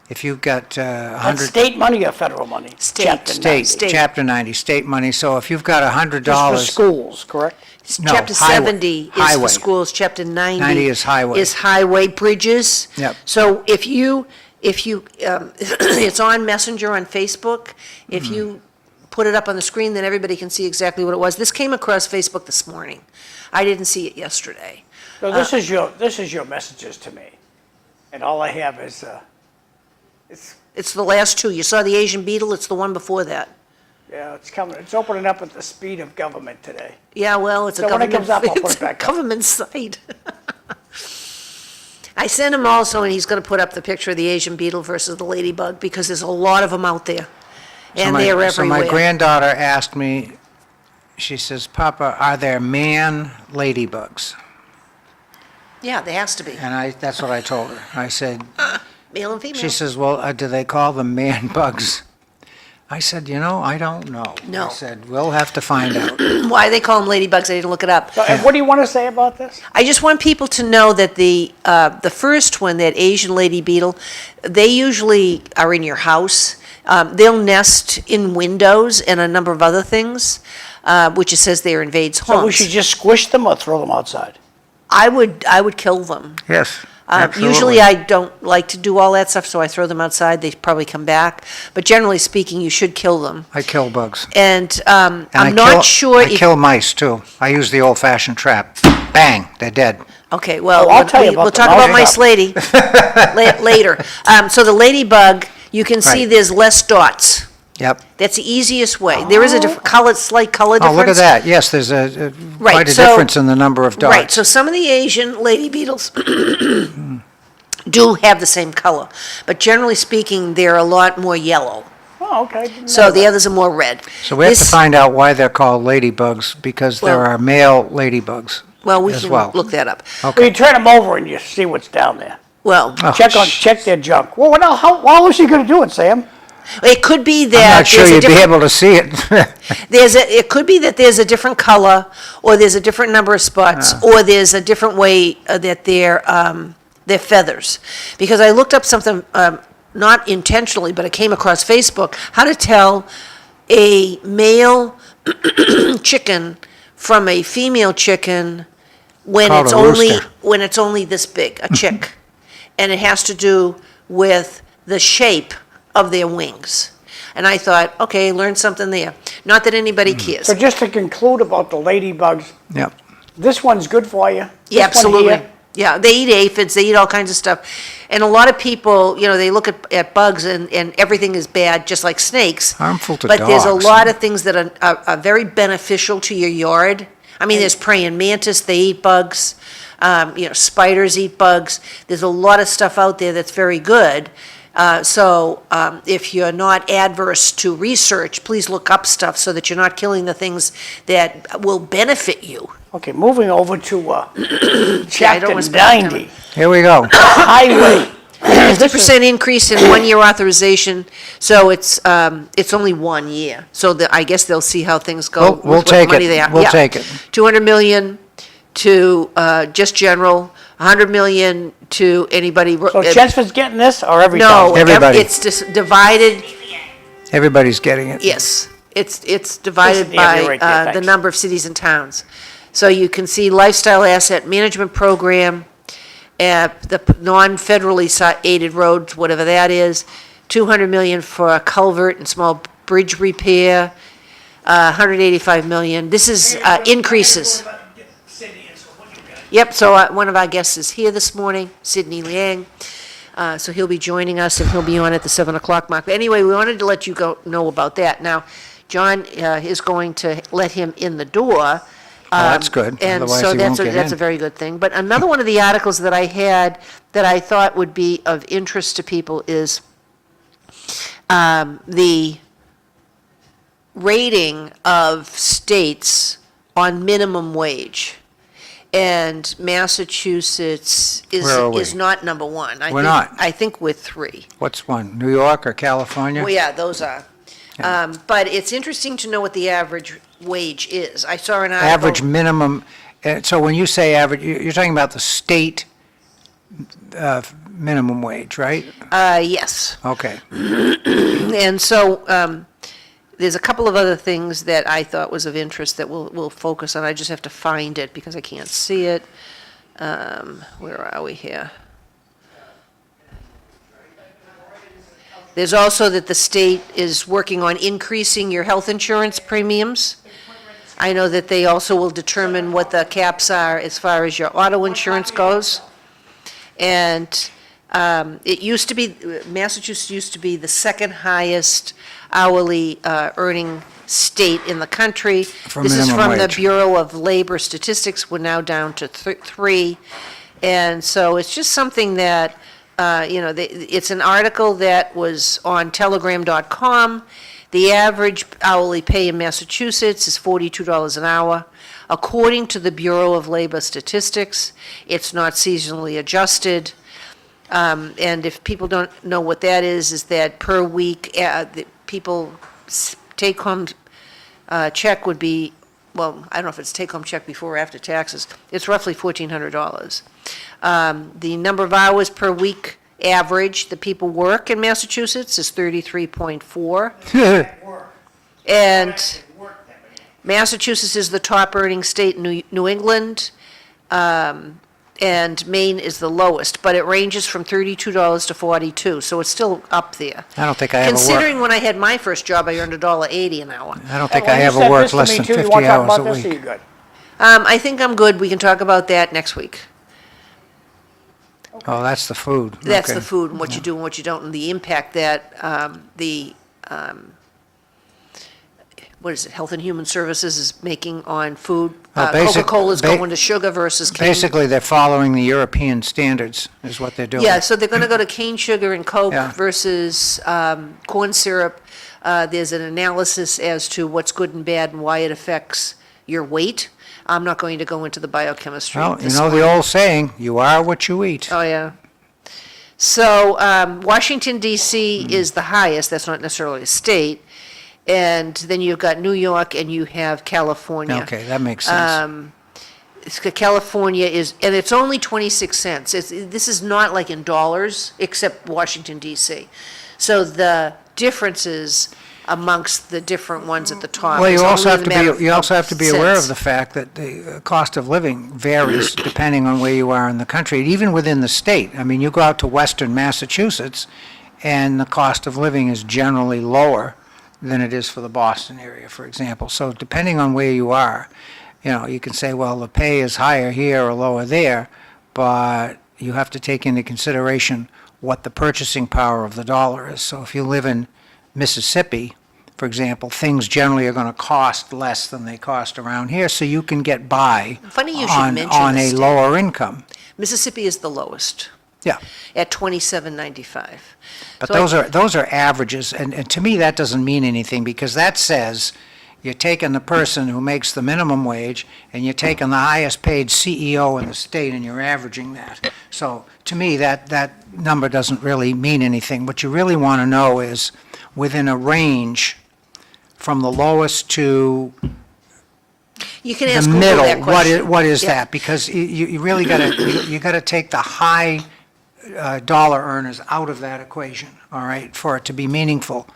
if you've got That's 100... state money or federal money? State. Chapter 90. State. Chapter 90, state money. So if you've got $100... Just for schools, correct? No, Chapter highway. 70 is Highway. for schools, Chapter 90. 90 is highway. Is highway, bridges. Yep. So if you, it's on Messenger on Facebook, if you put it up on the screen, then everybody can see exactly what it was. This came across Facebook this morning. I didn't see it yesterday. So this is your messages to me, and all I have is, It's the last 2. You saw the Asian beetle, it's the one before that. yeah, it's coming, it's opening up at the speed of government today. Yeah, well, it's a So when it government, comes up, I'll put it's it a back up. government site. I sent him also, and he's gonna put up the picture of the Asian beetle versus the ladybug, because there's a lot of them out there. And they're So my everywhere. granddaughter asked me, she says, Papa, are there man ladybugs? Yeah, there has to be, And that's what I told her. I said, male and female. she says, well, do they call them man bugs? I said, I don't know. No. I said, we'll have to find out. Why they call them ladybugs, I didn't look it up. So, and what do you want to say about this? I just want people to know that the first one, that Asian lady beetle, they usually are in your house. They'll nest in windows and a number of other things, which it says there invades homes. So we should just squish them or throw them outside? I would kill them. Yes, Usually I don't like to do all that stuff, so I throw them outside. They probably come back. But generally speaking, you should kill them. I kill bugs. And And I'm not sure I if... kill mice, too. I use the old-fashioned trap. Bang, they're dead. Okay, well, Oh, I'll tell you about we'll the talk about mouse mice lady later. So the ladybug, you can see Right. there's less dots. Yep. That's the easiest way. There is a slight color Oh, difference. look at that. Yes, there's quite Right, a so- difference in the number of dots. Right, so some of the Asian lady beetles do have the same color, but generally speaking, they're a lot more yellow. Oh, okay. Didn't So know the that. others are more red. So we have to This- find out why they're called ladybugs, because there Well- are male ladybugs Well, we as can well. look that up. So you turn them over and you see what's down there. Well, Oh, Check their junk. Well, how was she going to do it, Sam? it could be I'm that not sure there's a you'd be different, able to see it. it could be that there's a different color, or there's a different number of spots, or there's a different way that they're feathers. Because I looked up something, not intentionally, but I came across Facebook, how to tell a male chicken from a female chicken when Called it's a rooster. only this big, a chick. And it has to do with the shape of their wings. And I thought, okay, learned something there. Not that anybody cares. So just to conclude about the ladybugs, Yep. this one's good for you. Yeah, This one absolutely. here Yeah, they eat aphids, they eat all kinds of stuff. And a lot of people, they look at bugs and everything is bad, just like snakes. Harmful to But there's a dogs. lot of things that are very beneficial to your yard. I mean, there's praying mantis, they eat bugs. Spiders eat bugs. There's a lot of stuff out there that's very good. So if you're not adverse to research, please look up stuff so that you're not killing the things that will benefit you. Okay, moving over to I don't chapter wanna spend time 90, Here we go. highway. 50% increase in 1-year authorization, so it's only 1 year. So I guess they'll see how things go. We'll with what take money it. they have. We'll Yeah. take it. 200 million to just general, 100 million to anybody. So Chelmsford's getting this, or every No, town? Everybody. it's just divided, Everybody's getting it. yes. It's divided This is the area by right there, the thanks. number of cities and towns. So you can see lifestyle asset management program, the non-federally aided roads, whatever that is, 200 million for a culvert and small bridge repair, 185 million. This is increases. Yep, so one of our guests is here this morning, Sidney Liang. So he'll be joining us, and he'll be on at the 7 o'clock mark. But anyway, we wanted to let you know about that. Now, John is going to let him in the door. That's good. And Otherwise so he won't get that's a in. very good thing. But another one of the articles that I had that I thought would be of interest to people is the rating of states on minimum wage. And Massachusetts Where are we? is not number one. We're not. I think we're 3. What's one, New York or California? Well, yeah, those are. But it's interesting to know what the average wage is. I saw an article. Average minimum, so when you say average, you're talking about the state minimum wage, right? Yes. Okay. And so there's a couple of other things that I thought was of interest that we'll focus on. I just have to find it because I can't see it. Where are we here? There's also that the state is working on increasing your health insurance premiums. I know that they also will determine what the caps are as far as your auto insurance goes. And it used to be, Massachusetts used to be the second highest hourly earning state in the country. For This is minimum from the wage. Bureau of Labor Statistics. We're now down to 3. And so it's just something that, it's an article that was on telegram.com. The average hourly pay in Massachusetts is $42 an hour. According to the Bureau of Labor Statistics, it's not seasonally adjusted. And if people don't know what that is that per week, the people's take-home check would be, well, I don't know if it's take-home check before or after taxes. It's roughly $1,400. The number of hours per week average that people work in Massachusetts is 33.4. And Massachusetts is the top earning state in New England, and Maine is the lowest, but it ranges from $32 to $42, so it's still up there. I don't think I ever worked, Considering when I had my first job, I earned $1.80 an hour. I don't think Well, I you ever said worked this to less me than too. You 50 wanna talk hours a about this, or week. you good? I think I'm good. We can talk about that next week. Oh, that's the food. That's Okay. the food and what you do and what you don't, and the impact that what is it, Health and Human Services is making on food. Coca-Cola's going to sugar versus cane. Basically, they're following the European standards, is what they're doing. Yeah, so they're going to go to cane sugar and Coke Yeah. versus corn syrup. There's an analysis as to what's good and bad and why it affects your weight. I'm not going to go into the biochemistry Well, you this know the morning. old saying, you are what you eat. Oh, yeah. So Washington DC is the highest, that's not necessarily a state, and then you've got New York and you have California. Okay, that makes sense. California is, and it's only 26 cents. This is not like in dollars, except Washington DC. So the differences amongst the different ones at the top. Well, is you also only have a to matter be, you also have to be aware cents. of the fact that the cost of living varies depending on where you are in the country, even within the state. I mean, you go out to western Massachusetts, and the cost of living is generally lower than it is for the Boston area, for example. So depending on where you are, you know, you can say, well, the pay is higher here or lower there, but you have to take into consideration what the purchasing power of the dollar is. So if you live in Mississippi, for example, things generally are going to cost less than they cost around here, so you can get by Funny you should mention on the a state. lower income. Mississippi is the lowest, Yeah. at $27.95. But So I- those are averages, and to me, that doesn't mean anything, because that says you're taking the person who makes the minimum wage, and you're taking the highest paid CEO in the state, and you're averaging that. So, to me, that number doesn't really mean anything. What you really want to know is, within a range from the lowest to You can the ask Google middle, that question. what is Yeah. that? Because you really you gotta take the high dollar earners out of that equation, all right, for it to be meaningful.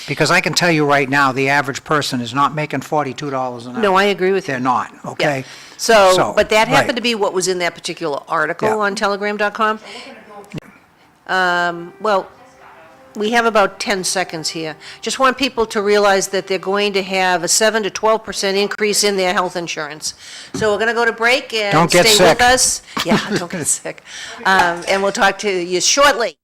Because I can tell you right now, the average person is not making $42 an hour. No, I agree with you. They're not, Yeah. okay? So, but that happened right. to be what was in that particular article Yeah. on telegram.com. Well, we have about 10 seconds here. Just want people to realize that they're going to have a 7 to 12% increase in their health insurance. So we're going to go to break and Don't get stay sick. with us. Yeah, don't get sick. And we'll talk to you shortly.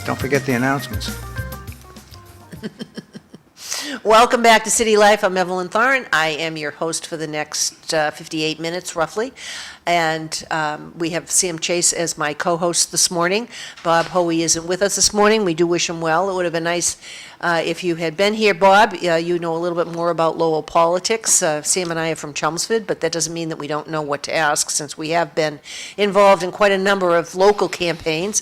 Don't forget the announcements. Welcome back to City Life. I'm Evelyn Thoren. I am your host for the next 58 minutes, roughly. And we have Sam Chase as my co-host this morning. Bob Hoey isn't with us this morning. We do wish him well. It would have been nice if you had been here, Bob. You know a little bit more about Lowell politics. Sam and I are from Chelmsford, but that doesn't mean that we don't know what to ask, since we have been involved in quite a number of local campaigns.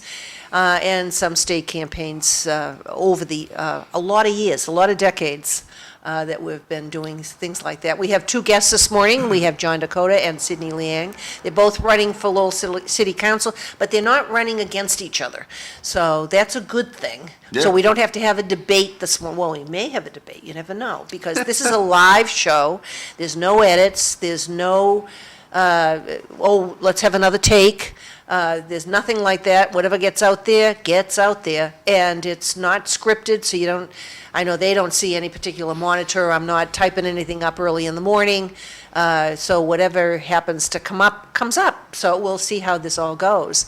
And some state campaigns over a lot of years, a lot of decades that we've been doing things like that. We have two guests this morning. We have John Descoteaux and Sidney Liang. They're both running for Lowell City Council, but they're not running against each other. So that's a good thing. Yeah. So we don't have to have a debate this morning. Well, we may have a debate. You never know, because this is a live show. There's no edits. There's no, let's have another take. There's nothing like that. Whatever gets out there, gets out there. And it's not scripted, so you don't, I know they don't see any particular monitor. I'm not typing anything up early in the morning. So whatever happens to come up, comes up. So we'll see how this all goes.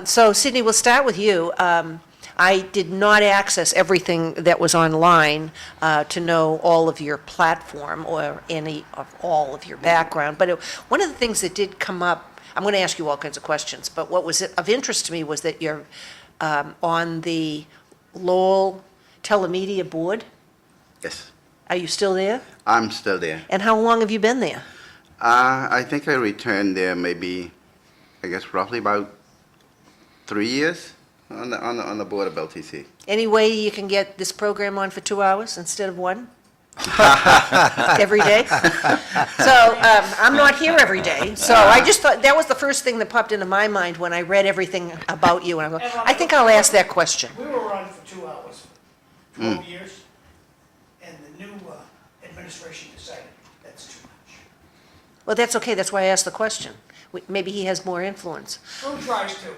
So Sidney, we'll start with you. I did not access everything that was online to know all of your platform or any of all of your background. But one of the things that did come up, I'm going to ask you all kinds of questions, but what was of interest to me was that you're on the Lowell Telemedia Board. Yes, Are you still there? I'm still there. And how long have you been there? I think I returned there maybe, I guess, roughly about 3 years on the board of LTC. Any way you can get this program on for 2 hours instead of one? Every day? So I'm not here every day, so I just thought, that was the first thing that popped into my mind when I read everything about you, and I think I'll ask that question. We were on for 2 hours, 12 years, and the new administration decided that's too much. Well, that's okay, that's why I asked the question. Maybe he has more influence. Who tries to?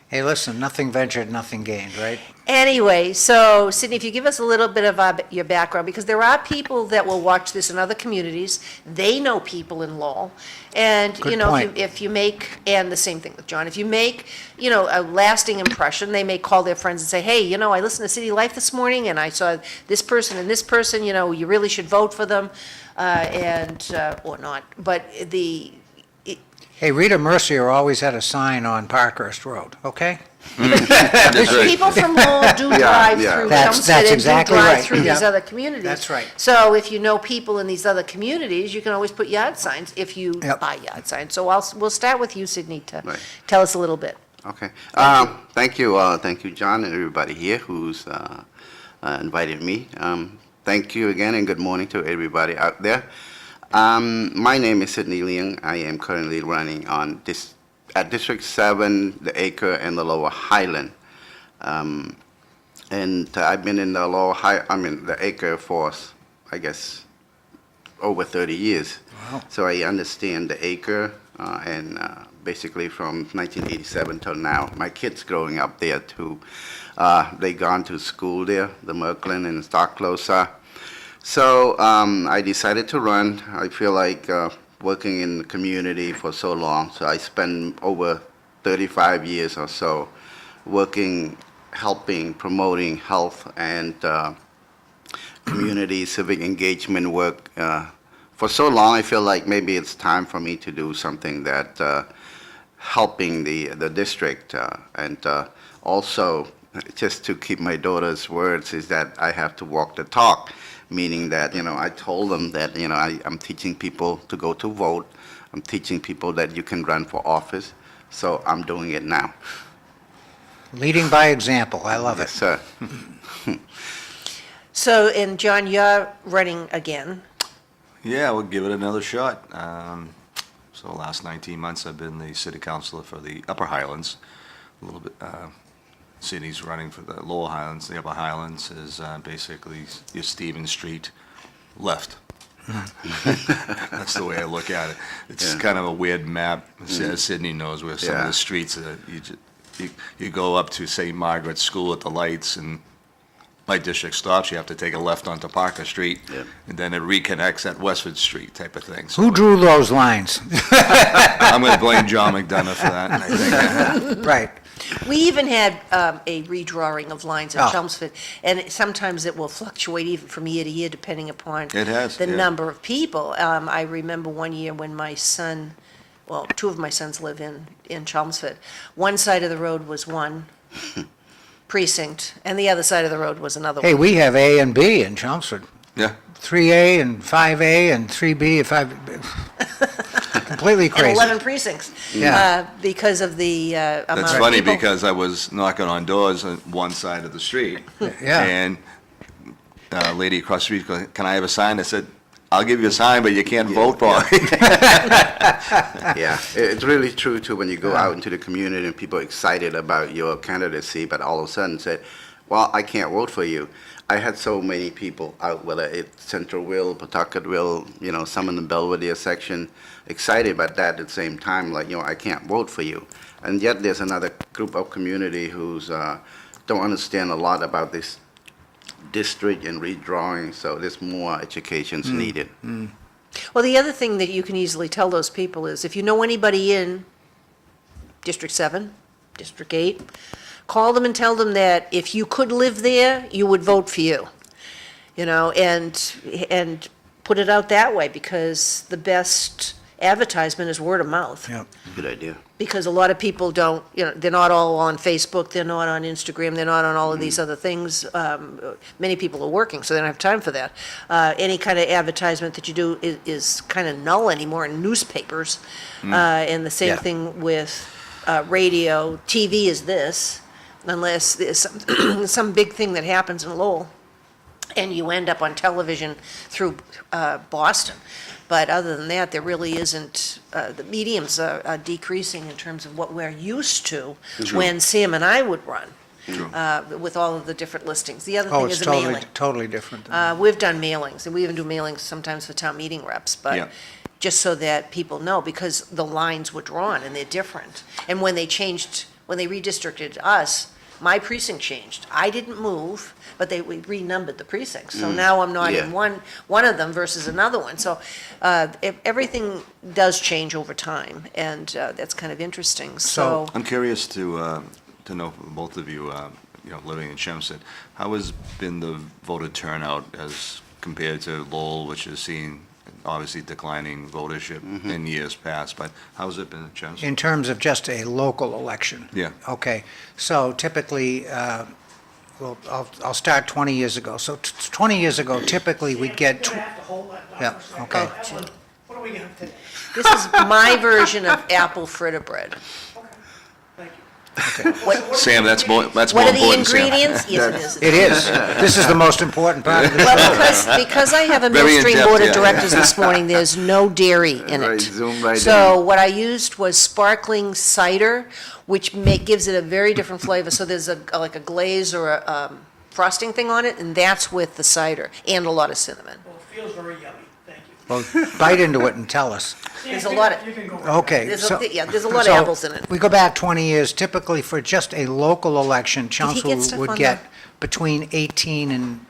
Hey, listen, nothing ventured, nothing gained, right? Anyway, so Sidney, if you give us a little bit of your background, because there are people that will watch this in other communities. They know people in Lowell. And, Good you know, point. if you make, and the same thing with John, if you make, you know, a lasting impression, they may call their friends and say, hey, you know, I listened to City Life this morning and I saw this person and this person, you know, you really should vote for them, or not. But Hey, Rita Mercier always had a sign on Parkhurst Road, okay? That's right. people from Lowell do drive yeah. through That's Chelmsford and do exactly drive right. through these Yeah. other communities. That's right. So if you know people in these other communities, you can always put yard signs if you Yep. buy yard signs. So we'll start with you, Sidney, to Right. tell us a little bit. Okay. Thank you, John, and everybody here who's invited me. Thank you again, and good morning to everybody out there. My name is Sidney Liang. I am currently running on at District 7, the Acre, and the Lower Highland. And I've been in the Acre for, I guess, over 30 years. Wow. So I understand the Acre, and basically from 1987 till now. My kids growing up there too, they gone to school there, the Merklin and Starclosa. So I decided to run. I feel like working in the community for so long, so I spent over 35 years or so working, helping, promoting health and community civic engagement work. For so long, I feel like maybe it's time for me to do something that helping the district, and also just to keep my daughter's words is that I have to walk the talk. Meaning that, you know, I told them that, you know, I'm teaching people to go to vote. I'm teaching people that you can run for office. So I'm doing it now. Leading by example, I love Yes, it. sir. So, and John, you're running again. Yeah, we'll give it another shot. So the last 19 months, I've been the city councilor for the Upper Highlands. A little bit, city's running for the Lower Highlands. The Upper Highlands is basically your Stevens Street left. That's the way I look at it. It's Yeah. kind of a weird map, as Sydney knows, where some of Yeah. the streets, you go up to St. Margaret's School at the lights, and my district stops, you have to take a left onto Parker Street, Yeah. and then it reconnects at Westford Street type of thing. So Who drew those lines? I'm going to blame John McDonough for that. I think. Right. We even had a redrawing of lines in Oh. Chelmsford, and sometimes it will fluctuate even from year to year depending upon It has, the yeah. number of people. I remember one year when my son, well, two of my sons live in Chelmsford. One side of the road was one precinct, and the other side of the road was another Hey, one. we have A and B in Chelmsford. Yeah. 3A and 5A and 3B and 5, completely And crazy. 11 precincts. Yeah. Because of the amount of people. That's funny because I was knocking on doors on one side of the street. Yeah. And a lady across the street goes, "Can I have a sign?" I said, "I'll give you a sign, but you can't vote for it." Yeah, it's really true too when you go out into the community and people are excited about your candidacy, but all of a sudden say, well, I can't vote for you. I had so many people out, whether it's Centralville, Pawtucketville, some in the Belvedere section, excited about that at the same time, like, I can't vote for you. And yet there's another group of community who's don't understand a lot about this district and redrawing, so there's more education's needed. Well, the other thing that you can easily tell those people is if you know anybody in District 7, District 8, call them and tell them that if you could live there, you would vote for you. And put it out that way, because the best advertisement is word of mouth. Yeah. Good idea. Because a lot of people don't, they're not all on Facebook, they're not on Instagram, they're not on all of these other things. Many people are working, so they don't have time for that. Any kind of advertisement that you do is kind of null anymore in newspapers. And the same Yeah. thing with radio. TV is this, unless there's some big thing that happens in Lowell, and you end up on television through Boston. But other than that, there really isn't, the mediums are decreasing in terms of what we're used to when Sam and I would run, with all of the different listings. The other Oh, thing it's is the mailing. totally different. We've done mailings, and we even do mailings sometimes for town meeting reps, Yeah. but just so that people know, because the lines were drawn and they're different. And when they redistricted us, my precinct changed. I didn't move, but we renumbered the precincts. So now I'm not in Yeah. one of them versus another one. So everything does change over time, and that's kind of interesting. So I'm curious to know from both of you, living in Chelmsford, how has been the voter turnout as compared to Lowell, which has seen obviously declining votership in years past, but how's it been in Chelmsford? In terms of just a local election? Yeah. Okay, so typically, well, I'll start 20 years ago. So 20 years ago, typically, we'd get, You're gonna have to hold that down Yeah, for a second. okay. Evelyn, what are we gonna have to, this is my version of apple fritter bread. thank you. Sam, that's more What are the important, Sam. ingredients? Yes, it is, this is the most important part of this. Well, because I have a Very Millstream in-depth, Board of yeah. Directors this morning, there's no dairy in Right, it. zoom right So what I used was sparkling cider, which gives it a very different flavor. So there's like a glaze or a frosting thing on it, and that's with the cider, and a lot of cinnamon. Well, it feels very yummy, thank you. Well, bite into it and tell us. There's a lot of- You can go right Okay. There's so- there's a lot of so apples in it. We go back 20 years, typically for just a local election, get Chelmsford stuff would on get between 18 and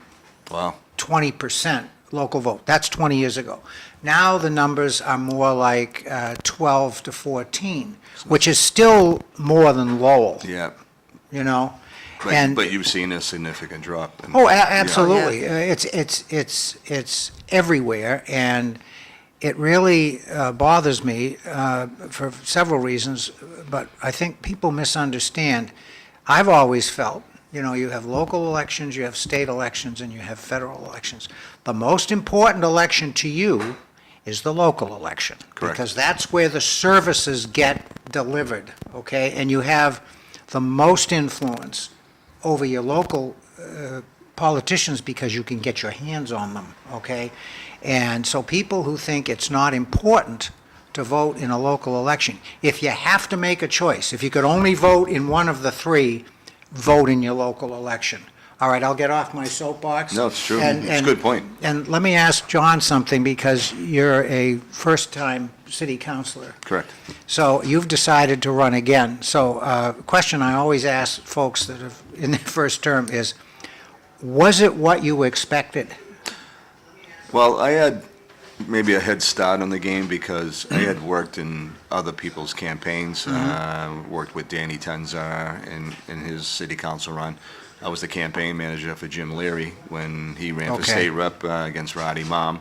Wow. 20% local vote. That's 20 years ago. Now the numbers are more like 12 to 14, which is still more than Lowell, Yeah, And but you've seen a significant drop. Oh, absolutely. It's everywhere, and it really bothers me for several reasons, but I think people misunderstand. I've always felt, you have local elections, you have state elections, and you have federal elections. The most important election to you is the local election. Correct. Because that's where the services get delivered, okay? And you have the most influence over your local politicians because you can get your hands on them, okay? And so people who think it's not important to vote in a local election, if you have to make a choice, if you could only vote in one of the three, vote in your local election. All right, I'll get off my soapbox. No, it's true. And- It's a good point. And let me ask John something, because you're a first-time city councilor. Correct. So you've decided to run again. So question I always ask folks that are in their first term is, Was it what you expected? Well, I had maybe a head start on the game because I had worked in other people's campaigns, worked with Danny Tenzar in his city council run. I was the campaign manager for Jim Leary when he ran for Okay. state rep against Roddy Mom.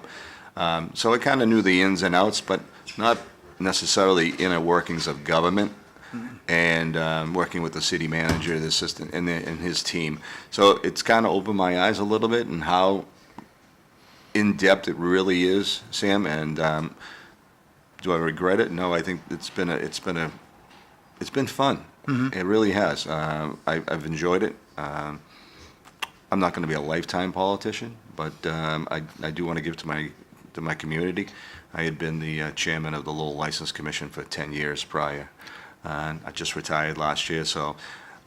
So I kind of knew the ins and outs, but not necessarily inner workings of government. And working with the city manager, the assistant, and his team. So it's kind of opened my eyes a little bit and how in-depth it really is, Sam. And do I regret it? No, I think it's been fun. It really has. I've enjoyed it. I'm not going to be a lifetime politician, but I do want to give to my community. I had been the chairman of the Lowell License Commission for 10 years prior. And I just retired last year, so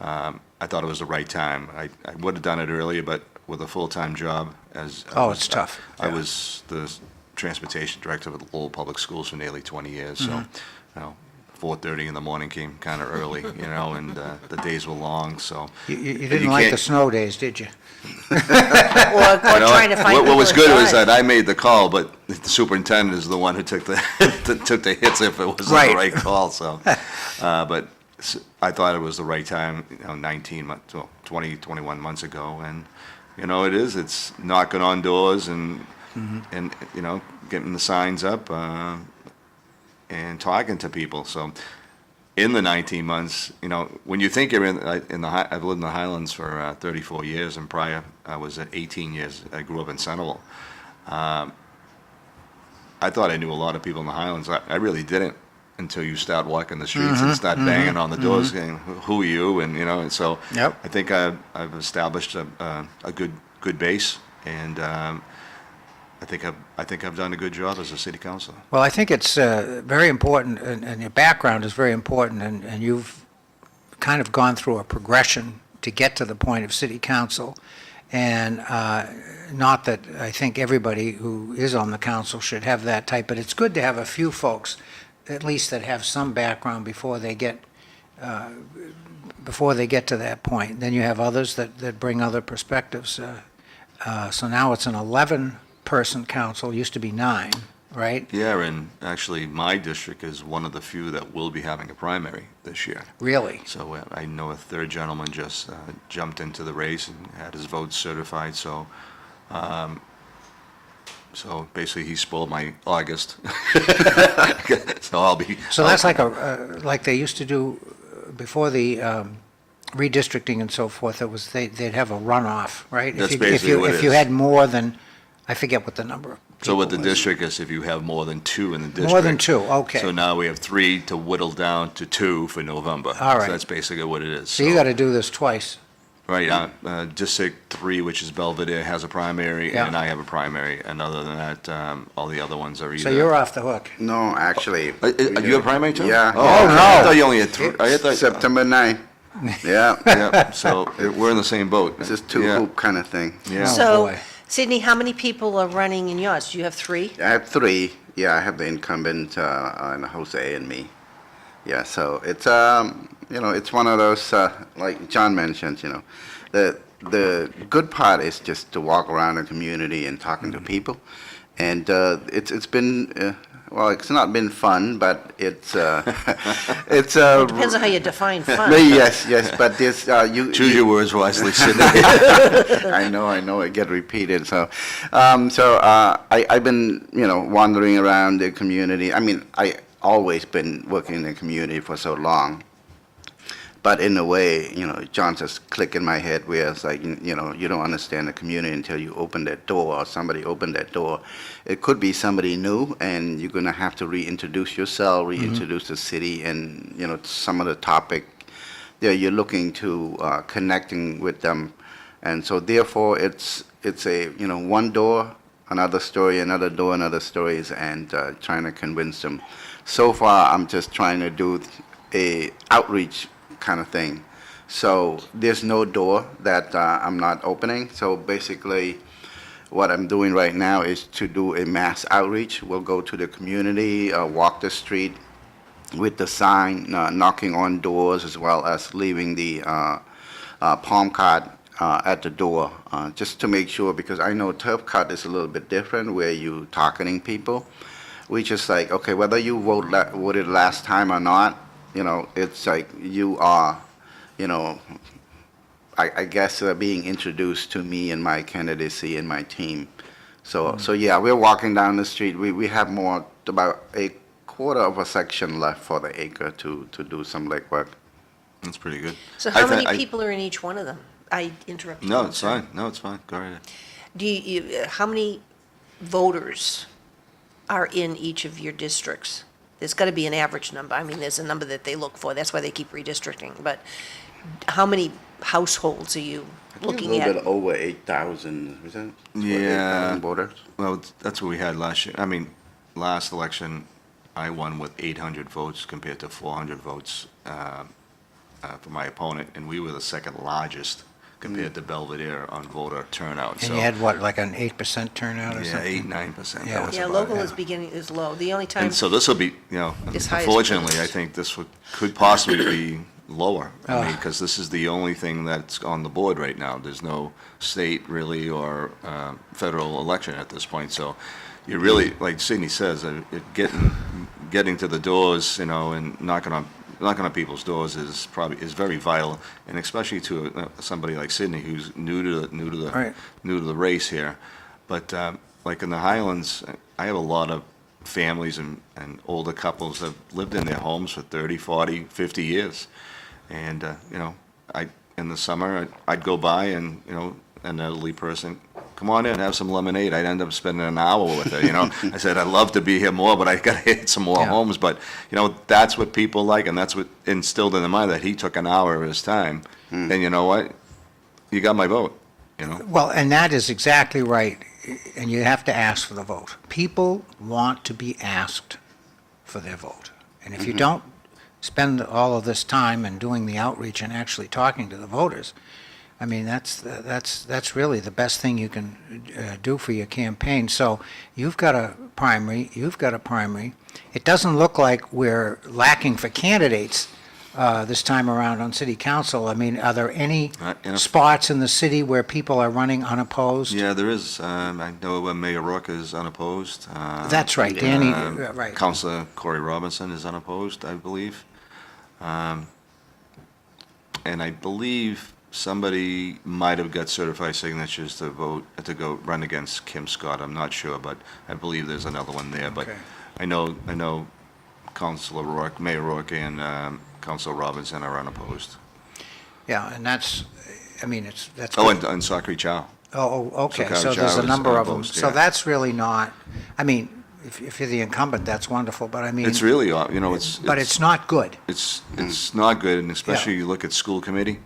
I thought it was the right time. I would have done it earlier, but with a full-time job as It's tough. I was the transportation director of the Lowell Public Schools for nearly 20 years. So, 4:30 in the morning came kind of early, and the days were long. So You didn't like the can't- snow days, did you? Or You know, trying to find what people was good was inside. that I made the call, but the superintendent is the one who took the took the hits if it wasn't Right. the right call. So, but I thought it was the right time. 19 months, 20, 21 months ago, and it's knocking on doors and getting the signs up and talking to people. So. In the 19 months, when you think you're I've lived in the Highlands for 34 years, and prior I was at 18 years. I grew up in Centerville. I thought I knew a lot of people in the Highlands. I really didn't until you start walking the streets and start banging on the doors, saying, "Who are you?" And so Yep. I think I've established a good base, and I think I've done a good job as a city councilor. Well, I think it's very important, and your background is very important, and you've kind of gone through a progression to get to the point of city council. And not that I think everybody who is on the council should have that type, but it's good to have a few folks, at least that have some background before they get to that point. Then you have others that bring other perspectives. So now it's an 11-person council, used to be 9, right? Yeah, and actually, my district is one of the few that will be having a primary this year. Really? So I know a third gentleman just jumped into the race and had his vote certified, so basically he spoiled my August. So I'll be... So that's like like they used to do before the redistricting and so forth, they'd have a runoff, right? That's basically what it If you is. had more than, I forget what the number of So what the people was. district is, if you have more than 2 in the district. More than 2, okay. So now we have 3 to whittle down to 2 for November. All right. So that's basically what it is. So you got to do this twice. Right, District 3, which is Belvedere, has a primary, Yeah. and I have a primary, and other than that, all the other ones are either... So you're off the hook. No, actually. you have a primary too? Yeah. Oh, yeah. okay. no. I thought you only had 3. I thought, September 9th. Yeah. Yeah, so we're in the same boat. It's just 2 Yeah. hoop kind of thing. Yeah. Oh, So, boy. Sydney, how many people are running in yours? Do you have 3? I have 3. Yeah, I have the incumbent and Jose and me. Yeah, so it's it's one of those like John mentioned. The good part is just to walk around the community and talking to people, and it's been. Well, it's not been fun, but it's Depends on how you define fun. yes, but this you Choose your words wisely, Sidney. I know, it get repeated. So, I've been, wandering around the community. I mean, I always been working in the community for so long. But in a way, John just click in my head where it's like, you don't understand the community until you open that door or somebody opened that door. It could be somebody new, and you're going to have to reintroduce yourself, reintroduce the city, and, some of the topic there you're looking to connecting with them. And so therefore it's a, one door, another story, another door, another stories, and trying to convince them. So far, I'm just trying to do a outreach kind of thing. So there's no door that I'm not opening. So basically, what I'm doing right now is to do a mass outreach. We'll go to the community, walk the street with the sign, knocking on doors, as well as leaving the palm card at the door, just to make sure, because I know turf cut is a little bit different where you targeting people. We just like, okay, whether you voted last time or not, it's like you are, I guess being introduced to me and my candidacy and my team. So yeah, we're walking down the street. We have about a quarter of a section left for the acre to do some legwork. That's pretty good. So how many I- people are in each one of them? I interrupted you. No, it's fine. No, it's fine. Go right ahead. How many voters are in each of your districts? There's got to be an average number. I mean, there's a number that they look for. That's why they keep redistricting. But how many households are you looking A little at? bit over 8,000, is that? Yeah. 8,000 voters. Well, that's what we had last year. I mean, last election, I won with 800 votes compared to 400 votes for my opponent, and we were the second largest compared to Belvedere on voter turnout. And So you had what, like an 8% turnout or yeah, something? 8-9%. Yeah. That was Yeah, about local it. is low. The only time, And so this will be, As high as unfortunately, Queens. I think this could possibly be lower. I mean, Oh. because this is the only thing that's on the board right now. There's no state really or federal election at this point. So you really, like Sidney says, getting to the doors, and knocking on people's doors is very vital, and especially to somebody like Sidney who's new Right. to the race here. But like in the Highlands, I have a lot of families and older couples that have lived in their homes for 30, 40, 50 years. And, in the summer, I'd go by and, an elderly person, come on in, have some lemonade. I'd end up spending an hour with her, I said, I'd love to be here more, but I got to hit some more Yeah. homes. But, that's what people like, and that's what instilled in their mind, that he took an hour of his time. And you know what? You got my vote, Well, and that is exactly right, and you have to ask for the vote. People want to be asked for their vote. And if you don't spend all of this time and doing the outreach and actually talking to the voters, I mean, that's really the best thing you can do for your campaign. So you've got a primary. It doesn't look like we're lacking for candidates this time around on city council. I mean, are there any spots in the city where people are running unopposed? Yeah, there is. I know Mayor Rourke is unopposed. That's right, Danny, right. Councilor Corey Robinson is unopposed, I believe. And I believe somebody might have got certified signatures to go run against Kim Scott. I'm not sure, but I believe there's another one there. But Okay. I know Councilor Rourke, Mayor Rourke, and Councilor Robinson are unopposed. Yeah, and that's that's Oh, good. and Sakri Chow. Oh, okay, Sakari so there's Chow a is number of them. unopposed, So yeah. that's really not, I mean, if you're the incumbent, that's wonderful, but I mean. It's really, it's. But it's not good. It's not good, and especially you look at school committee,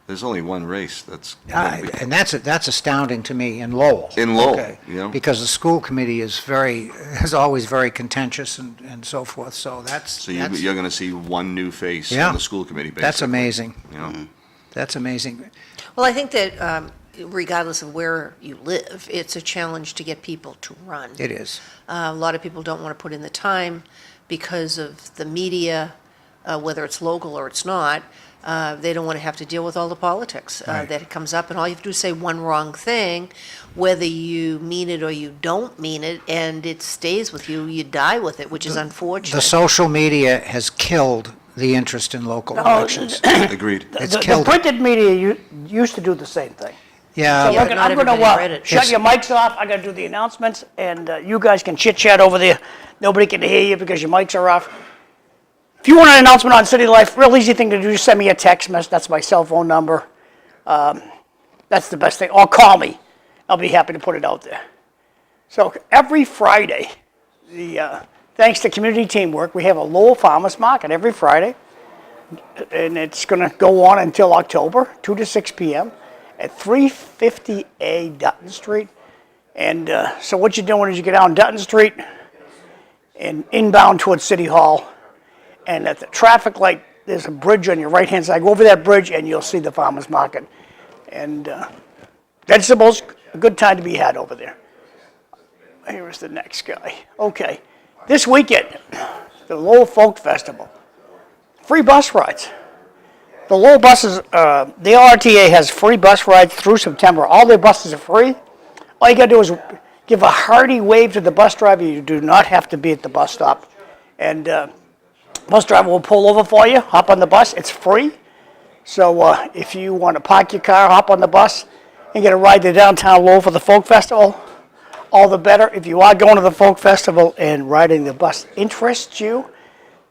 there's only one race that's. And that's astounding to me in Lowell. In Lowell, Okay, Because the school committee is always very contentious and so forth, so that's. So you're gonna see one new face Yeah. on the school committee, basically. That's amazing. You know? That's amazing. well, I think that regardless of where you live, it's a challenge to get people to run. It is. A lot of people don't want to put in the time because of the media, whether it's local or it's not. They don't want to have to deal with all the politics Right. that comes up, and all you have to do is say one wrong thing, whether you mean it or you don't mean it, and it stays with you. You die with it, which is unfortunate. The social media has killed the interest in local elections. Agreed. It's The killed it. printed media used to do the same thing. Yeah, So Yeah, look, but not I'm gonna everybody read it. shut your mics off, I gotta do the announcements, and you guys can chit-chat over there. Nobody can hear you because your mics are off. If you want an announcement on City Life, real easy thing to do, just send me a text message, that's my cell phone number. That's the best thing, or call me, I'll be happy to put it out there. So every Friday, thanks to community teamwork, we have a Lowell Farmers Market every Friday, and it's gonna go on until October, 2 to 6 p.m. at 350A Dutton Street. And so what you're doing is you get down Dutton Street and inbound towards City Hall. And at the traffic light, there's a bridge on your right-hand side. Go over that bridge and you'll see the farmer's market. And vegetables, a good time to be had over there. Here's the next guy. Okay. This weekend, the Lowell Folk Festival. Free bus rides. The Lowell buses, the LRTA has free bus rides through September. All their buses are free. All you got to do is give a hearty wave to the bus driver. You do not have to be at the bus stop. And bus driver will pull over for you, hop on the bus. It's free. So if you want to park your car, hop on the bus, and get a ride to downtown Lowell for the Folk Festival, all the better. If you are going to the Folk Festival and riding the bus interests you,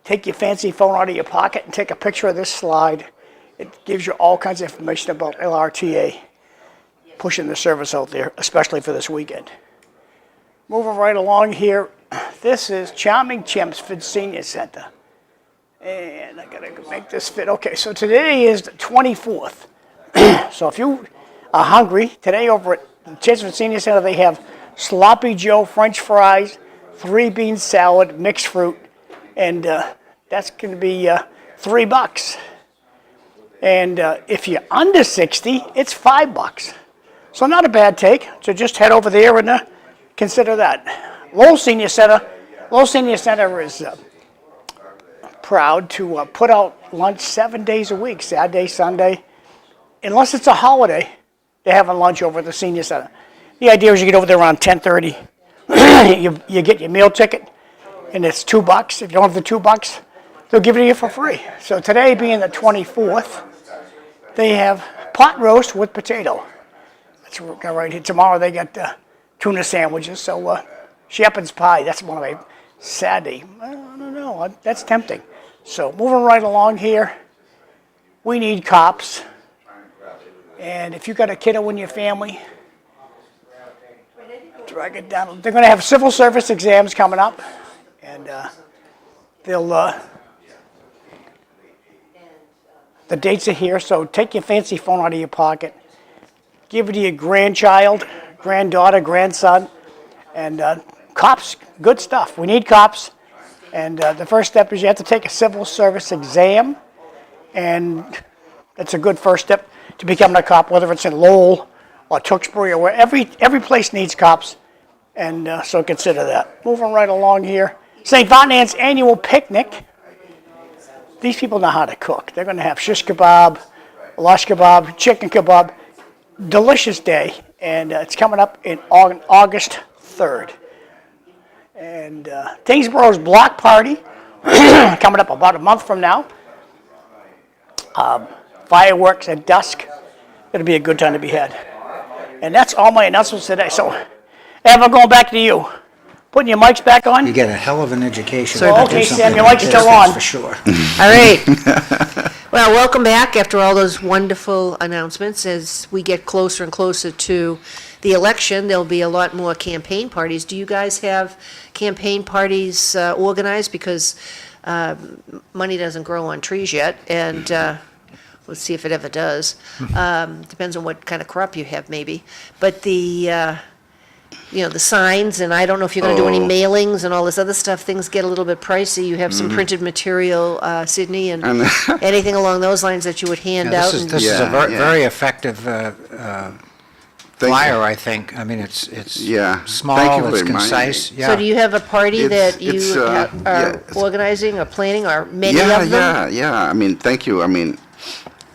take your fancy phone out of your pocket and take a picture of this slide. It gives you all kinds of information about LRTA pushing the service out there, especially for this weekend. Moving right along here, this is Charming Chelmsford Senior Center. And I gotta make this fit. Okay, so today is the 24th. So if you are hungry, today over at the Chelmsford Senior Center, they have Sloppy Joe French fries, 3-bean salad, mixed fruit, and that's gonna be $3. And if you're under 60, it's $5. So not a bad take. So just head over there and consider that. Lowell Senior Center is proud to put out lunch 7 days a week, Saturday, Sunday. Unless it's a holiday, they're having lunch over at the Senior Center. The idea is you get over there around 10:30. you get your meal ticket, and it's $2. If you don't have the $2, they'll give it to you for free. So today being the 24th, they have pot roast with potato. That's right here. Tomorrow they got tuna sandwiches. So shepherd's pie, that's one of my Saturday. I don't know, that's tempting. So moving right along here, we need cops. And if you got a kiddo in your family, drag it down. They're going to have civil service exams coming up, and they'll. The dates are here, so take your fancy phone out of your pocket, give it to your grandchild, granddaughter, grandson, and cops, good stuff. We need cops, and the first step is you have to take a civil service exam, and that's a good first step to becoming a cop, whether it's in Lowell or Tewksbury or where every place needs cops, and so consider that. Moving right along here, St. Ferdinand's annual picnic. These people know how to cook. They're going to have shish kebab, lash kebab, chicken kebab. Delicious day, and it's coming up in August 3rd. And Tingsborough's block party coming up about a month from now. Fireworks at dusk. It'll be a good time to be had. And that's all my announcements today. So, Evan, going back to you. Putting your mics back on. You get a hell of an education. So, okay, Sam, your mic's still on. For sure. All right. Well, welcome back after all those wonderful announcements. As we get closer and closer to the election, there'll be a lot more campaign parties. Do you guys have campaign parties organized? Because money doesn't grow on trees yet, and let's see if it ever does. Depends on what kind of crop you have, maybe. But the signs, and I don't know if you're going to do any mailings and all this other stuff. Things get a little bit pricey. You have some printed material, Sidney, and anything along those lines that you would hand out. This is a very effective flyer, I think. I mean, it's small, Thank you it's for reminding concise. me. Yeah. So do you have a party that you are organizing or planning, or many of them? Yeah. I mean, thank you. I mean,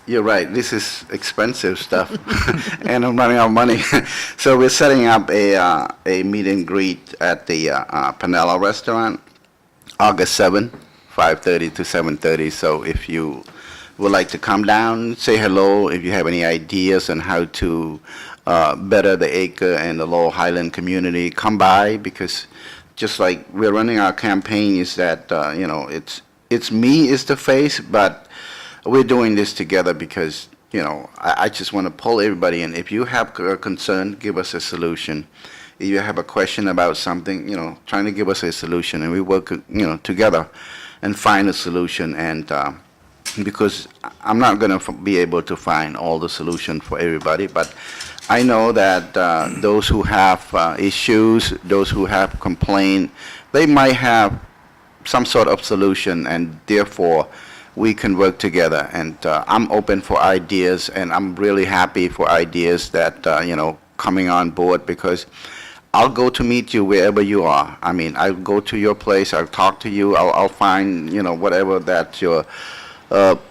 you're right. This is expensive stuff, and I'm running out of money. So we're setting up a meet and greet at the Panella Restaurant, August 7th, 5:30 to 7:30. So if you would like to come down, say hello. If you have any ideas on how to better the Acre and the Lowell Highland community, come by, because just like we're running our campaign is that, it's me is the face, but we're doing this together because, I just want to pull everybody in. If you have a concern, give us a solution. If you have a question about something, trying to give us a solution, and we work, together and find a solution. And because I'm not going to be able to find all the solution for everybody, but I know that those who have issues, those who have complained, they might have some sort of solution, and therefore we can work together. And I'm open for ideas, and I'm really happy for ideas that, coming on board, because I'll go to meet you wherever you are. I mean, I'll go to your place, I'll talk to you, I'll find, whatever that your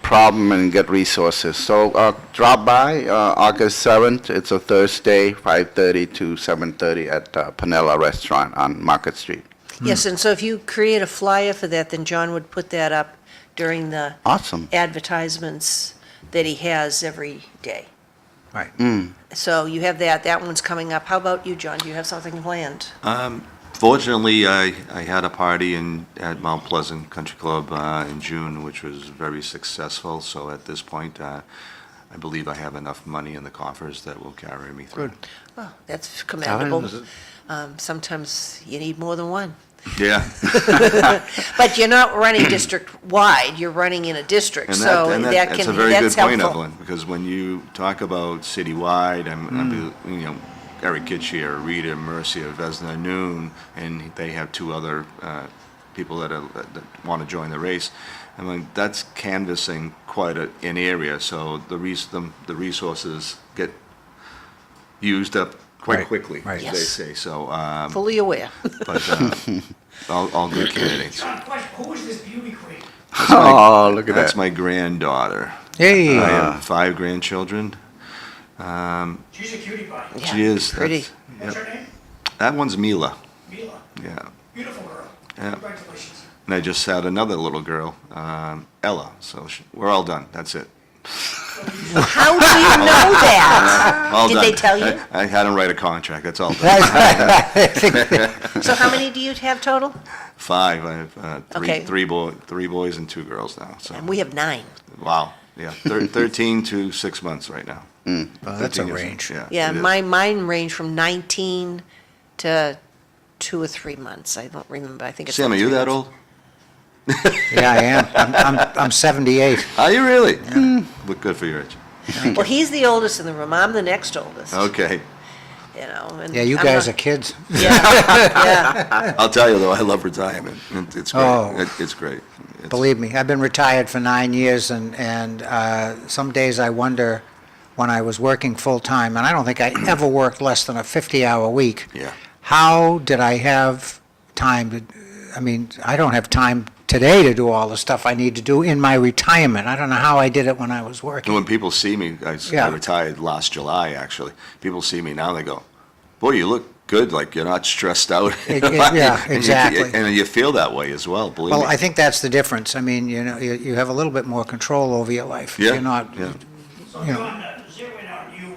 problem and get resources. So drop by August 7th. It's a Thursday, 5:30 to 7:30 at Panella Restaurant on Market Street. Yes, and so if you create a flyer for that, then John would put that up during the Awesome. advertisements that he has every day. Right. So you have that one's coming up. How about you, John? Do you have something planned? Fortunately, I had a party at Mount Pleasant Country Club in June, which was very successful. So at this point, I believe I have enough money in the coffers that will carry me through. Oh, that's commendable. Sometimes you need more than one. Yeah. But you're not running district-wide, you're running in a district, And so that, that that's can a be, very that's good point, helpful. Evelyn, because when you talk about citywide, Eric Kitchier, Rita, Mercia, Vesna, Noon, and they have two other people that want to join the race. I mean, that's canvassing quite an area, so the resources get used up quite Right, quickly, right. as they Yes. say. So, Fully aware. but all good candidates. John, question, who is this beauty queen? Oh, look at That's that. my granddaughter. Hey, I have 5 grandchildren. She's a cutie pie. Yeah, She is. Pretty. That's- What's her name? That one's Mila. Mila. Yeah. Beautiful girl. Yeah. Congratulations. And I just had another little girl, Ella. So we're all done. That's it. How do you know that? All Did done. they tell you? I had them write a contract. That's all done. So how many do you have total? 5. I have Okay. three boys and 2 girls now. So And we have 9. wow. Yeah. 13 to 6 months right now. well, that's a 13 years. range. Yeah, it is. mine range from 19 to 2 or 3 months. I don't remember. I think it's. Sam, are like you 3 that months. old? Yeah, I am. I'm 78. Are you really? Look good for your age. Well, he's the oldest in the room. I'm the next oldest. Okay. You know. And Yeah, you I'm guys not- are kids. Yeah, I'll tell you though, I love retirement. It's great. Oh. It's great. It's- Believe me, I've been retired for 9 years, and some days I wonder, when I was working full-time, and I don't think I ever worked less than a 50-hour week, Yeah. how did I have time to, I mean, I don't have time today to do all the stuff I need to do in my retirement. I don't know how I did it when I was And working. when people see me, I Yeah. retired last July, actually. People see me now, they go, boy, you look good, like you're not stressed out. Yeah, And you- exactly. And you feel that way as well, believe Well, me. I think that's the difference. I mean, you know, you have a little bit more control over your life. Yeah, You're not, yeah. So, You know. John, zeroing on you,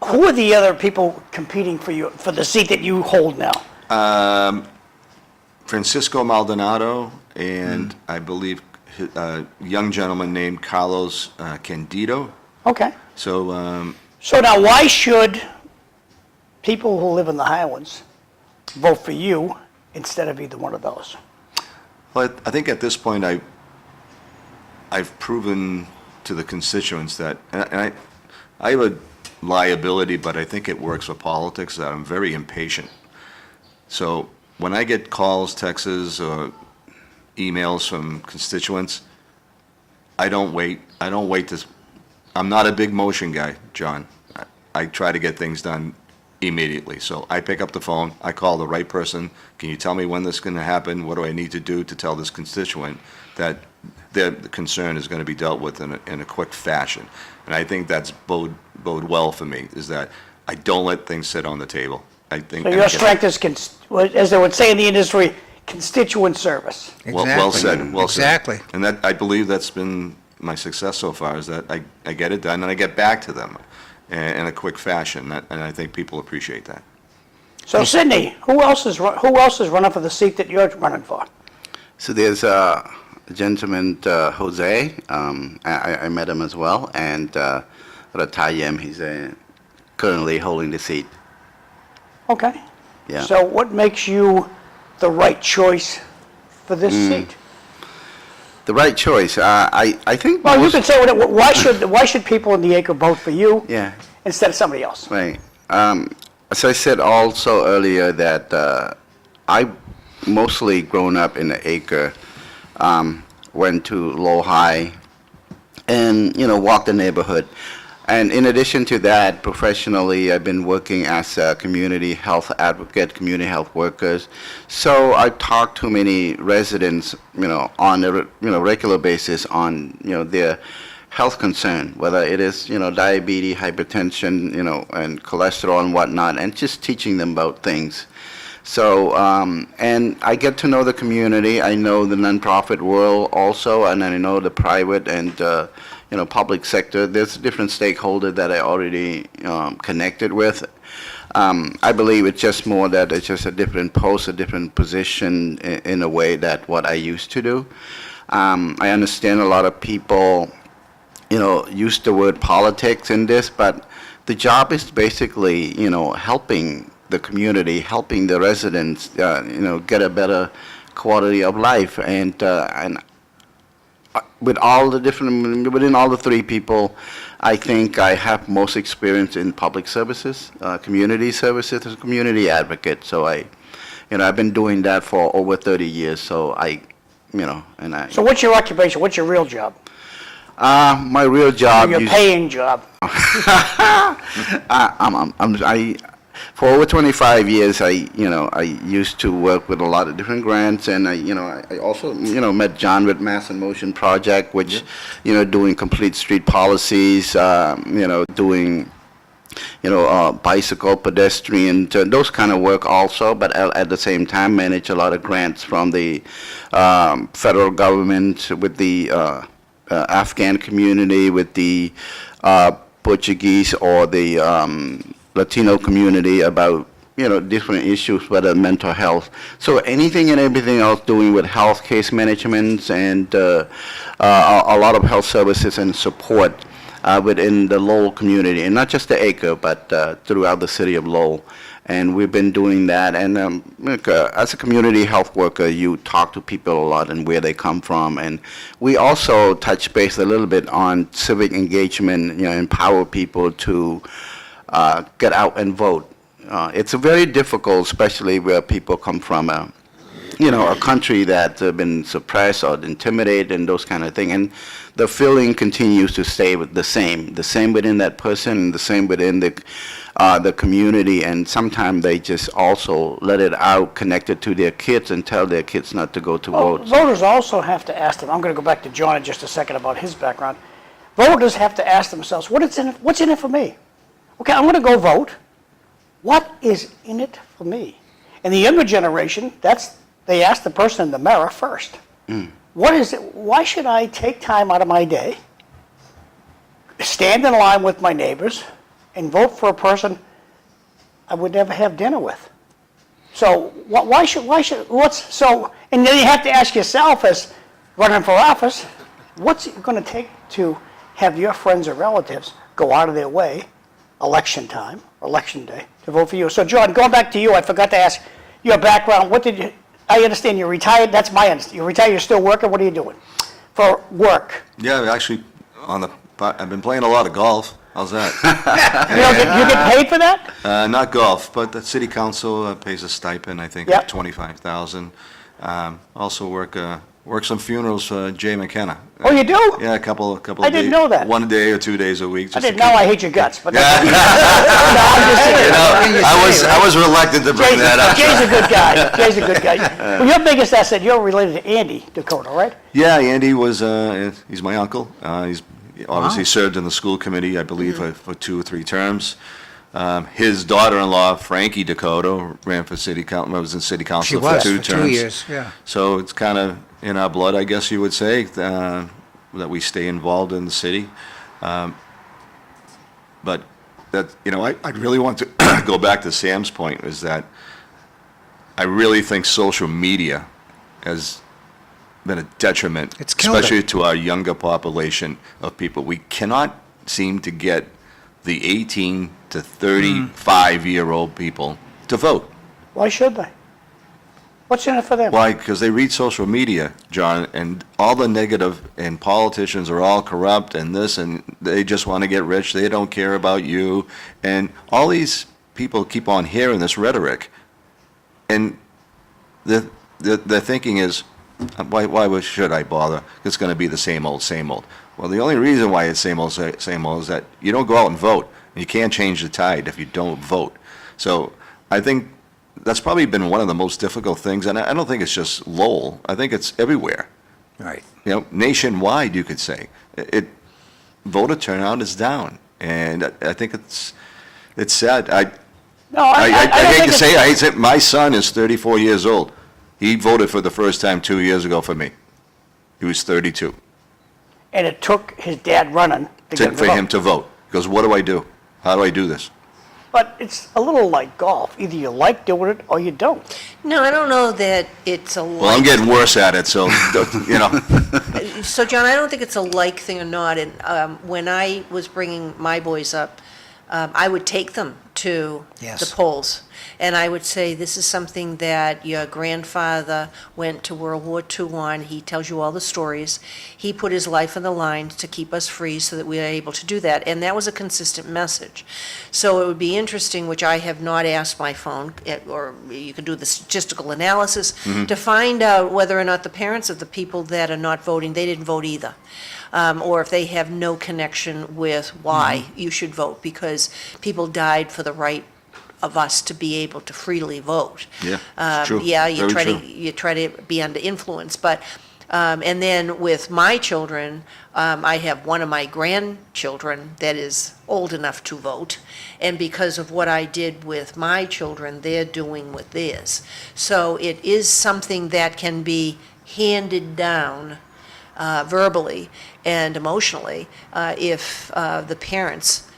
who are the other people competing for you, for the seat that you hold now? Francisco Maldonado and I believe a young gentleman named Carlos Candido. Okay. So, So now, why should people who live in the Highlands vote for you instead of either one of those? well, I think at this point, I've proven to the constituents that, and I have a liability, but I think it works for politics, that I'm very impatient. So when I get calls, texts, or emails from constituents, I don't wait. I don't wait to, I'm not a big motion guy, John. I try to get things done immediately. So I pick up the phone, I call the right person. Can you tell me when this is going to happen? What do I need to do to tell this constituent that their concern is going to be dealt with in a quick fashion? And I think that's bode well for me, is that I don't let things sit on the table. I think. So your strength is, as they would say in the industry, constituent service. Well said, well said. Exactly. And that, I believe that's been my success so far, is that I get it done and I get back to them in a quick fashion, and I think people appreciate that. So Sidney, who else is running for the seat that you're running for? So there's a gentleman, Jose. I met him as well, and Ratayem, he's currently holding the seat. Okay. Yeah. So what makes you the right choice for this seat? The right choice. I think. Well, you most- can say why should people in the acre vote for you Yeah. instead of somebody else? Right. As I said also earlier, that I mostly grown up in the acre, went to low high, and walked the neighborhood. And in addition to that, professionally, I've been working as a community health advocate, community health workers. So I talk to many residents, on a regular basis on their health concern, whether it is diabetes, hypertension, and cholesterol and whatnot, and just teaching them about things. So, and I get to know the community. I know the nonprofit world also, and I know the private and public sector. There's different stakeholders that I already connected with. I believe it's just more that it's just a different post, a different position in a way that what I used to do. I understand a lot of people, use the word politics in this, but the job is basically, helping the community, helping the residents, get a better quality of life. And with all the different, within all the three people, I think I have most experience in public services, community services, as a community advocate. So I've been doing that for over 30 years. So So what's your occupation? What's your real job? My real job. Your paying job. For over 25 years, I used to work with a lot of different grants, and I also, met John with Mass in Motion Project, which, doing complete street policies, doing, bicycle, pedestrian, those kind of work also, but at the same time manage a lot of grants from the federal government with the Afghan community, with the Portuguese or the Latino community about, different issues, whether mental health. So anything and everything else doing with health case management and a lot of health services and support within the Lowell community, and not just the Acre, but throughout the city of Lowell. And we've been doing that. And as a community health worker, you talk to people a lot and where they come from. And we also touch base a little bit on civic engagement, empower people to get out and vote. It's very difficult, especially where people come from a country that's been suppressed or intimidated and those kind of things. And the feeling continues to stay the same within that person, the same within the community. And sometimes they just also let it out, connected to their kids, and tell their kids not to go to vote. Voters also have to ask them. I'm going to go back to John in just a second about his background. Voters have to ask themselves, what's in it for me? Okay, I'm going to go vote. What is in it for me? And the younger generation, they ask the person in the mirror first. What is it? Why should I take time out of my day, stand in line with my neighbors, and vote for a person I would never have dinner with? So and then you have to ask yourself, as running for office, what's it going to take to have your friends or relatives go out of their way election time, election day, to vote for you? So, John, going back to you, I forgot to ask your background. I understand you're retired. That's my understanding. You're retired, you're still working. What are you doing for work? Yeah, actually, I've been playing a lot of golf. How's that? You get paid for that? Not golf, but the city council pays a stipend, I think, Yep. of $25,000. Also work some funerals for Jay McKenna. Oh, you do? Yeah, a couple of I didn't days- know that. 1 day or 2 days a week. I just didn't to know keep- I hate your guts, but I was reluctant to bring that up. Jay's a good guy. Jay's a good guy. Well, your biggest asset, you're related to Andy Dakota, right? Yeah, Andy was, he's my uncle. He's obviously served in the school committee, I believe, for 2 or 3 terms. His daughter-in-law, Frankie Dakota, ran for city council, was in city She council was for 2 for terms. 2 years, yeah. So it's kind of in our blood, I guess you would say, that we stay involved in the city. But that, I really want to go back to Sam's point, is that I really think social media has been a detriment, It's killed it. especially to our younger population of people. We cannot seem to get the 18 to 35-year-old people to vote. Why should they? What's in it for them? Why? Because they read social media, John, and all the negative, and politicians are all corrupt and this, and they just want to get rich. They don't care about you. And all these people keep on hearing this rhetoric. And the thinking is, Should I bother? It's going to be the same old, same old. Well, the only reason why it's same old is that you don't go out and vote. You can't change the tide if you don't vote. So I think that's probably been one of the most difficult things, and I don't think it's just Lowell. I think it's everywhere. Right. Nationwide, you could say. Voter turnout is down, and I think it's sad. No, I don't hate think to say it's- it, my son is 34 years old. He voted for the first time 2 years ago for me. He was 32. And it took his dad running to get him to For vote. him to vote. Because what do I do? How do I do this? But it's a little like golf. Either you like doing it or you don't. No, I don't know that it's a Well, I'm like. getting worse at it, so, So, John, I don't think it's a like thing or not. And when I was bringing my boys up, I would take them to Yes. the polls. And I would say, this is something that your grandfather went to World War II on. He tells you all the stories. He put his life on the line to keep us free so that we are able to do that. And that was a consistent message. So it would be interesting, which I have not asked my phone, or you can do the statistical analysis, to find out whether or not the parents of the people that are not voting, they didn't vote either. Or if they have no connection with why you should vote, because people died for the right of us to be able to freely vote. Yeah, it's true. Yeah, Very you try to be under influence, but, and then with my children, I have one of my grandchildren that is old enough to vote, and because of what I did with my children, they're doing with theirs. So it is something that can be handed down verbally and emotionally if the parents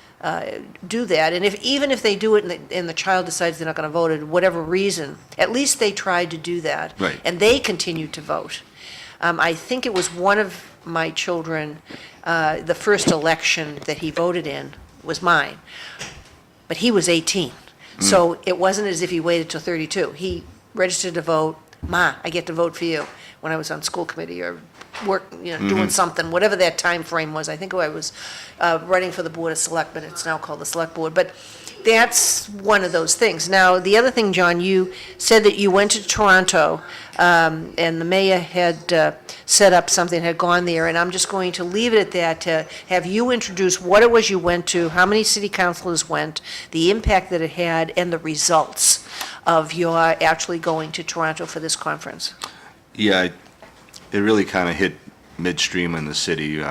do that. And even if they do it and the child decides they're not going to vote, for whatever reason, at least they tried to do that. Right. And they continued to vote. I think it was one of my children, the first election that he voted in was mine. But he was 18. So it wasn't as if he waited till 32. He registered to vote. Ma, I get to vote for you, when I was on school committee or doing something, whatever that time frame was. I think I was running for the Board of Selectmen. It's now called the Select Board. But that's one of those things. Now, the other thing, John, you said that you went to Toronto, and the mayor had set up something, had gone there, and I'm just going to leave it at that, to have you introduce what it was you went to, how many city councilors went, the impact that it had, and the results of your actually going to Toronto for this conference. Yeah, it really kind of hit midstream in the city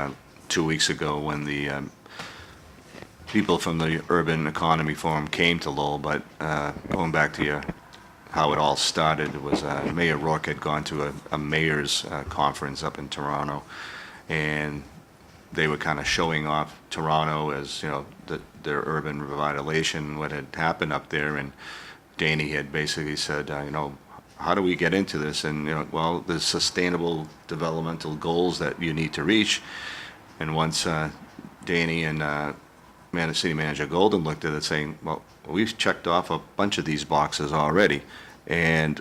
2 weeks ago when the people from the Urban Economy Forum came to Lowell. But going back to how it all started was Mayor Rourke had gone to a mayor's conference up in Toronto, and they were kind of showing off Toronto as, their urban revitalization, what had happened up there. And Danny had basically said, how do we get into this? And, there's sustainable developmental goals that you need to reach. And once Danny and City Manager Golden looked at it saying, well, we've checked off a bunch of these boxes already, and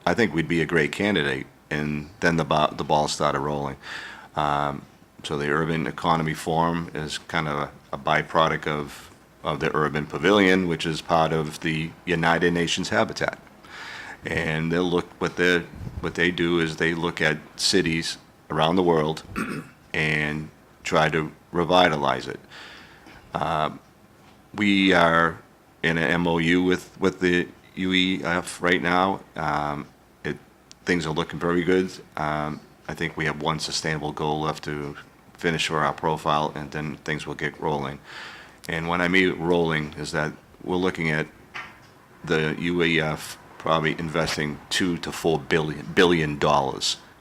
I think we'd be a great candidate. And then the ball started rolling. So the Urban Economy Forum is kind of a byproduct of the Urban Pavilion, which is part of the United Nations Habitat. And they'll look, what they do is they look at cities around the world and try to revitalize it. We are in an MOU with the UEF right now. Things are looking very good. I think we have one sustainable goal left to finish for our profile, and then things will get rolling. And when I mean rolling, is that we're looking at the UEF probably investing $2 to $4 billion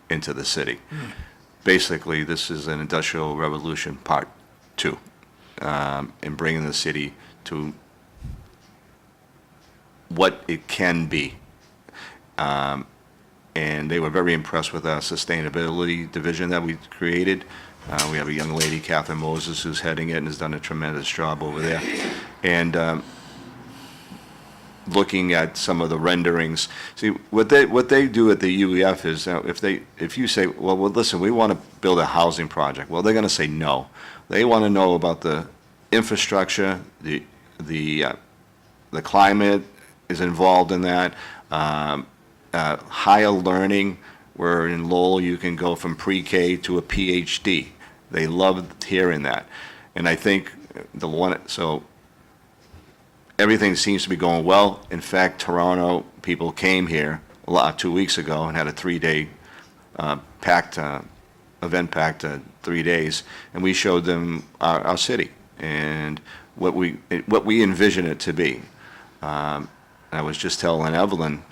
into the city. Basically, this is an industrial revolution part 2, in bringing the city to what it can be. And they were very impressed with our sustainability division that we created. We have a young lady, Catherine Moses, who's heading it and has done a tremendous job over there. And looking at some of the renderings. See, what they do at the UEF is, if you say, well, listen, we want to build a housing project, well, they're going to say no. They want to know about the infrastructure, the climate is involved in that, higher learning, where in Lowell you can go from pre-K to a PhD. They loved hearing that. And I think so everything seems to be going well. In fact, Toronto people came here 2 weeks ago and had a 3-day event-packed 3 days, and we showed them our city and what we envision it to be. I was just telling Evelyn,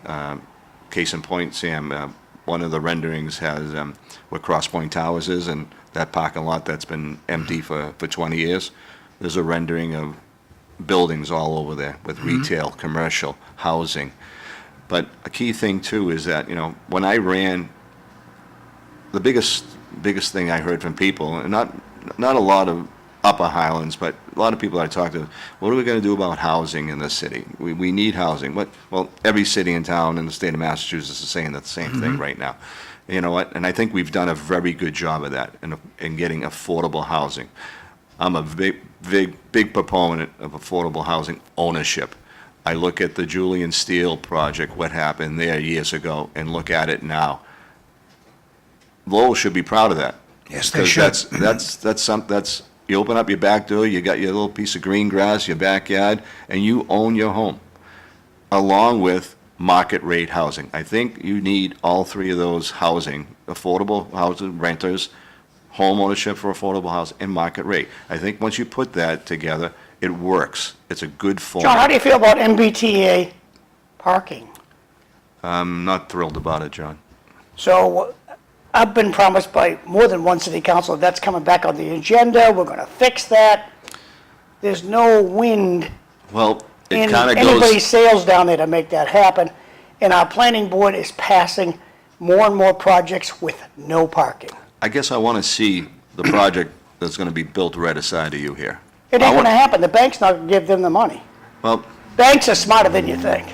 case in point, Sam, one of the renderings has where Cross Point Towers is, and that parking lot that's been empty for 20 years. There's a rendering of buildings all over there with retail, commercial, housing. But a key thing too is that, when I ran, the biggest thing I heard from people, and not a lot of Upper Highlands, but a lot of people I talked to, what are we going to do about housing in this city? We need housing. Well, every city and town in the state of Massachusetts is saying the same thing right now. You know what? And I think we've done a very good job of that in getting affordable housing. I'm a big proponent of affordable housing ownership. I look at the Julian Steel project, what happened there years ago, and look at it now. Lowell should be proud of that. Yes, they should. That's you open up your back door, you got your little piece of green grass, your backyard, and you own your home, along with market rate housing. I think you need all three of those housing, affordable housing, renters, home ownership for affordable housing, and market rate. I think once you put that together, it works. It's a good formula. John, how do you feel about MBTA parking? I'm not thrilled about it, John. So I've been promised by more than one city councilor that's coming back on the agenda. We're going to fix that. There's no wind Well, it in kind of anybody's goes, sails down there to make that happen. And our planning board is passing more and more projects with no parking. I guess I want to see the project that's going to be built right aside of you here. It I ain't want- going to happen. The bank's not going to give them the money. Well, Banks are smarter than you think.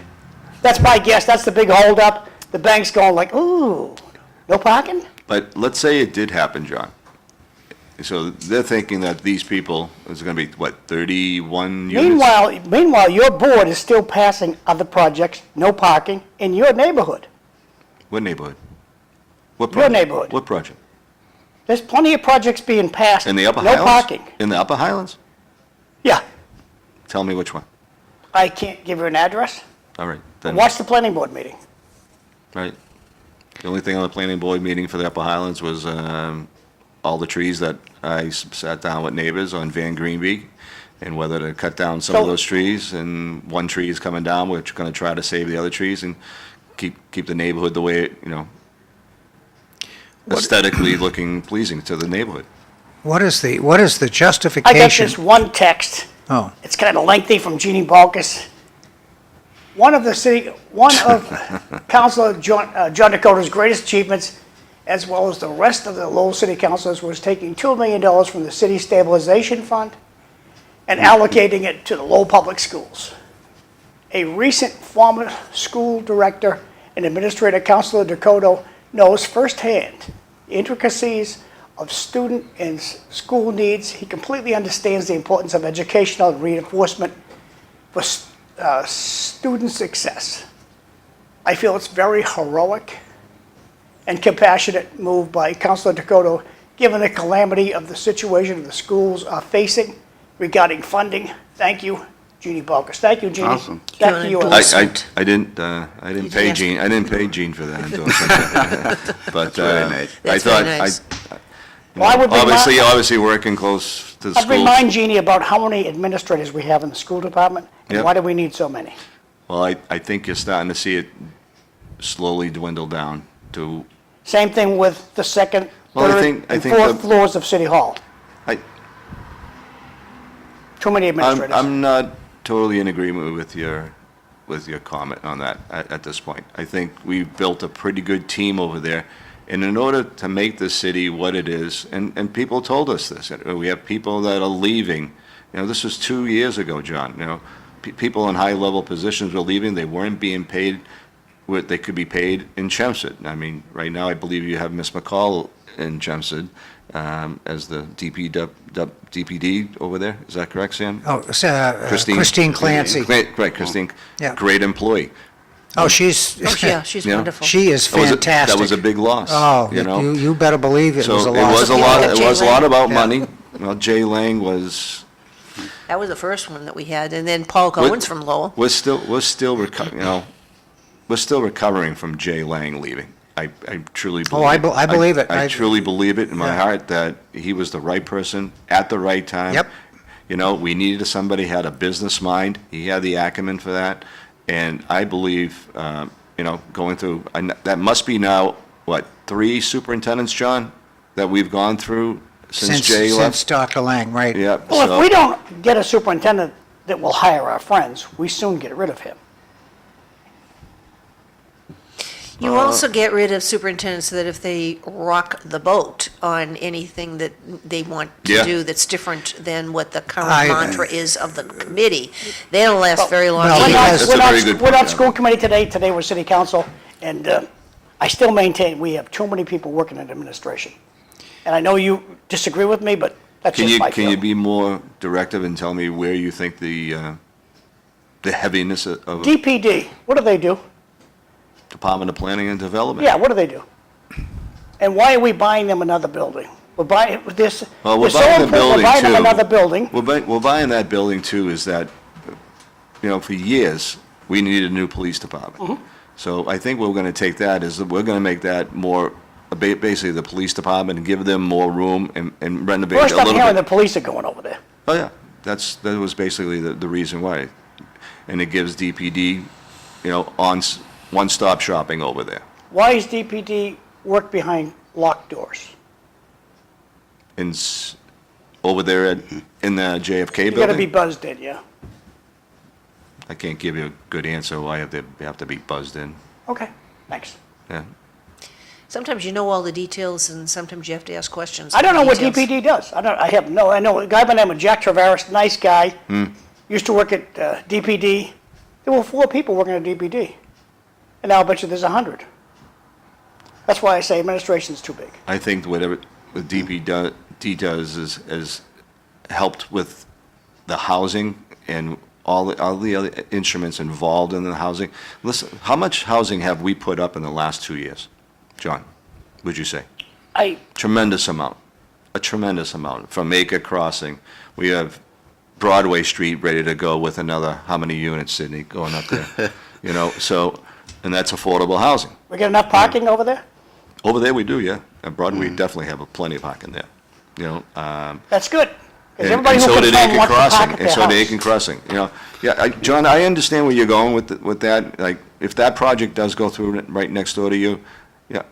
That's my guess. That's the big holdup. The bank's going like, ooh, no parking? but let's say it did happen, John. So they're thinking that these people, is going to be, what, 31 units? Meanwhile, your board is still passing other projects, no parking, in your neighborhood. What neighborhood? What Your project? neighborhood. What project? There's plenty of projects being passed. In the Upper No Highlands? parking. In the Upper Highlands? Yeah. Tell me which one. I can't give you an address. All right, then, Watch the planning board meeting. right. The only thing on the planning board meeting for the Upper Highlands was all the trees that I sat down with neighbors on Van Greenby, and whether to cut down some of So- those trees, and one tree is coming down, we're going to try to save the other trees and keep the neighborhood the way, aesthetically looking pleasing to the neighborhood. What is the I got justification? this one text. Oh, It's kind of lengthy from Jeannie Balkus. One of Councilor John Descoteaux's greatest achievements, as well as the rest of the Lowell City Councilors, was taking $2 million from the city stabilization fund and allocating it to the Lowell Public Schools. A recent former school director and administrator, Councilor Descoteaux, knows firsthand the intricacies of student and school needs. He completely understands the importance of educational reinforcement for student success. I feel it's very heroic and compassionate move by Councilor Descoteaux, given the calamity of the situation the schools are facing regarding funding. Thank you, Jeannie Balkus. Thank you, Jeannie. Awesome. Thank you. I didn't pay ask- Gene, I didn't pay Gene for that endorsement. But very nice. I That's thought, very nice. Well, I would remind- obviously working close to the I'd schools. remind Jeannie about how many administrators we have in the school department, and Yep. why do we need so many? Well, I think you're starting to see it slowly dwindle down to, Same thing with the second, Well, I third, think- I and think fourth the- floors of City Hall. I, Too many administrators. I'm not totally in agreement with your comment on that at this point. I think we've built a pretty good team over there, and in order to make the city what it is, and people told us this, we have people that are leaving. This was 2 years ago, John. People in high-level positions were leaving. They weren't being paid what they could be paid in Chelmsford. I mean, right now, I believe you have Ms. McCall in Chelmsford as the DPD over there. Is that correct, Sam? Christine Clancy. Right, Christine. Yeah. Great employee. Oh, she's, Yeah, she's Yeah. wonderful. she is That was a- fantastic. That was a big loss. Oh, you know? you better believe it So was a it loss. was a Yeah, lot, it Jay was a lot Lang. about Yeah. money. Well, Jay Lang was, That was the first one that we had, and then Paul Cohen's from Lowell. we're still recovering from Jay Lang leaving. I truly believe Oh, I it. I believe it. I truly believe it in my Yeah. heart that he was the right person at the right time. Yep. You know, we needed somebody who had a business mind. He had the acumen for that. And I believe, going through, that must be now, what, 3 superintendents, John, that we've gone through since Jay left? Since Dr. Lang, right. Yeah. Well, so- if we don't get a superintendent that will hire our friends, we soon get rid of him. You also get rid of superintendents so that if they rock the boat on anything that they want to Yeah. do that's different than what the I- current mantra is of the committee, they don't last very long. Well, We're he not- has- That's we're a not- very good We're point, not school committee today, today we're city council, and I still maintain we have too many people working in administration. And I know you disagree with me, but that's Can just you, my can you feeling. be more directive and tell me where you think the heaviness of DPD, what do they do? Department of Planning and Development? Yeah, what do they do? And why are we buying them another building? We're buying, this, Well, we're it's so buying the important, building we're buying them too. another building. We're buying that building too, is that, for years, we needed a new police department. Mm-hmm. So I think we're gonna take that, is that we're gonna make that more, basically the police department, and give them more room and renovate it First, a I'm little hearing the bit. police are going over there. Oh, yeah, that was basically the reason why. And it gives DPD, one-stop shopping over there. Why is DPD work behind locked doors? Over there in the JFK You gotta be building? buzzed in, yeah? I can't give you a good answer why you have to be buzzed in. Okay, thanks. Yeah. Sometimes you know all the details, and sometimes you have to ask questions. I don't know what Details. DPD does. I know a guy by the name of Jack Travaris, nice guy, used to work at DPD. There were 4 people working at DPD, and now I bet you there's 100. That's why I say administration's too big. I think whatever the DPD does is helped with the housing and all the other instruments involved in the housing. Listen, how much housing have we put up in the last 2 years? John, would you say? Tremendous amount, a tremendous amount. From Acre Crossing, we have Broadway Street ready to go with another, how many units, Sidney, going up there? And that's affordable housing. We get enough parking over there? Over there we do, yeah. At Broadway, we definitely have plenty of parking there, That's good. Because And everybody who so comes did home Aiken wants to park Crossing, at and their so did Aiken house. Crossing, Yeah, John, I understand where you're going with that, like, if that project does go through right next door to you, yeah.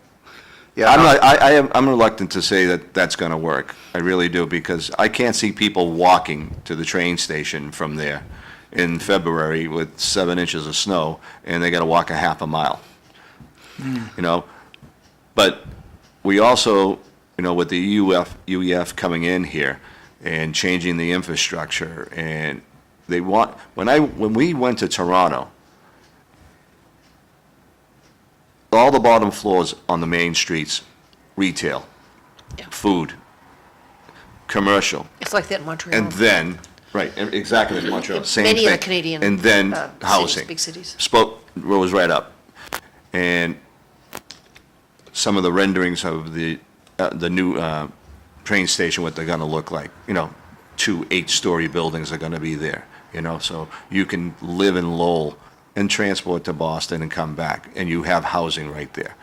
Yeah, I'm reluctant to say that that's gonna work. I really do, because I can't see people walking to the train station from there in February with 7 inches of snow, and they gotta walk a half a mile. But we also, with the UEF coming in here and changing the infrastructure, and they want, when we went to Toronto, all the bottom floors on the main streets, retail, Yeah. food, commercial, It's like that in Montreal. and then, right, exactly, in Montreal, same Many of the thing. Canadian, And then cities, housing. big cities. Rose right up. And some of the renderings of the new train station, what they're gonna look like, 2 8-story buildings are gonna be there, so you can live in Lowell and transport to Boston and come back, and you have housing right there.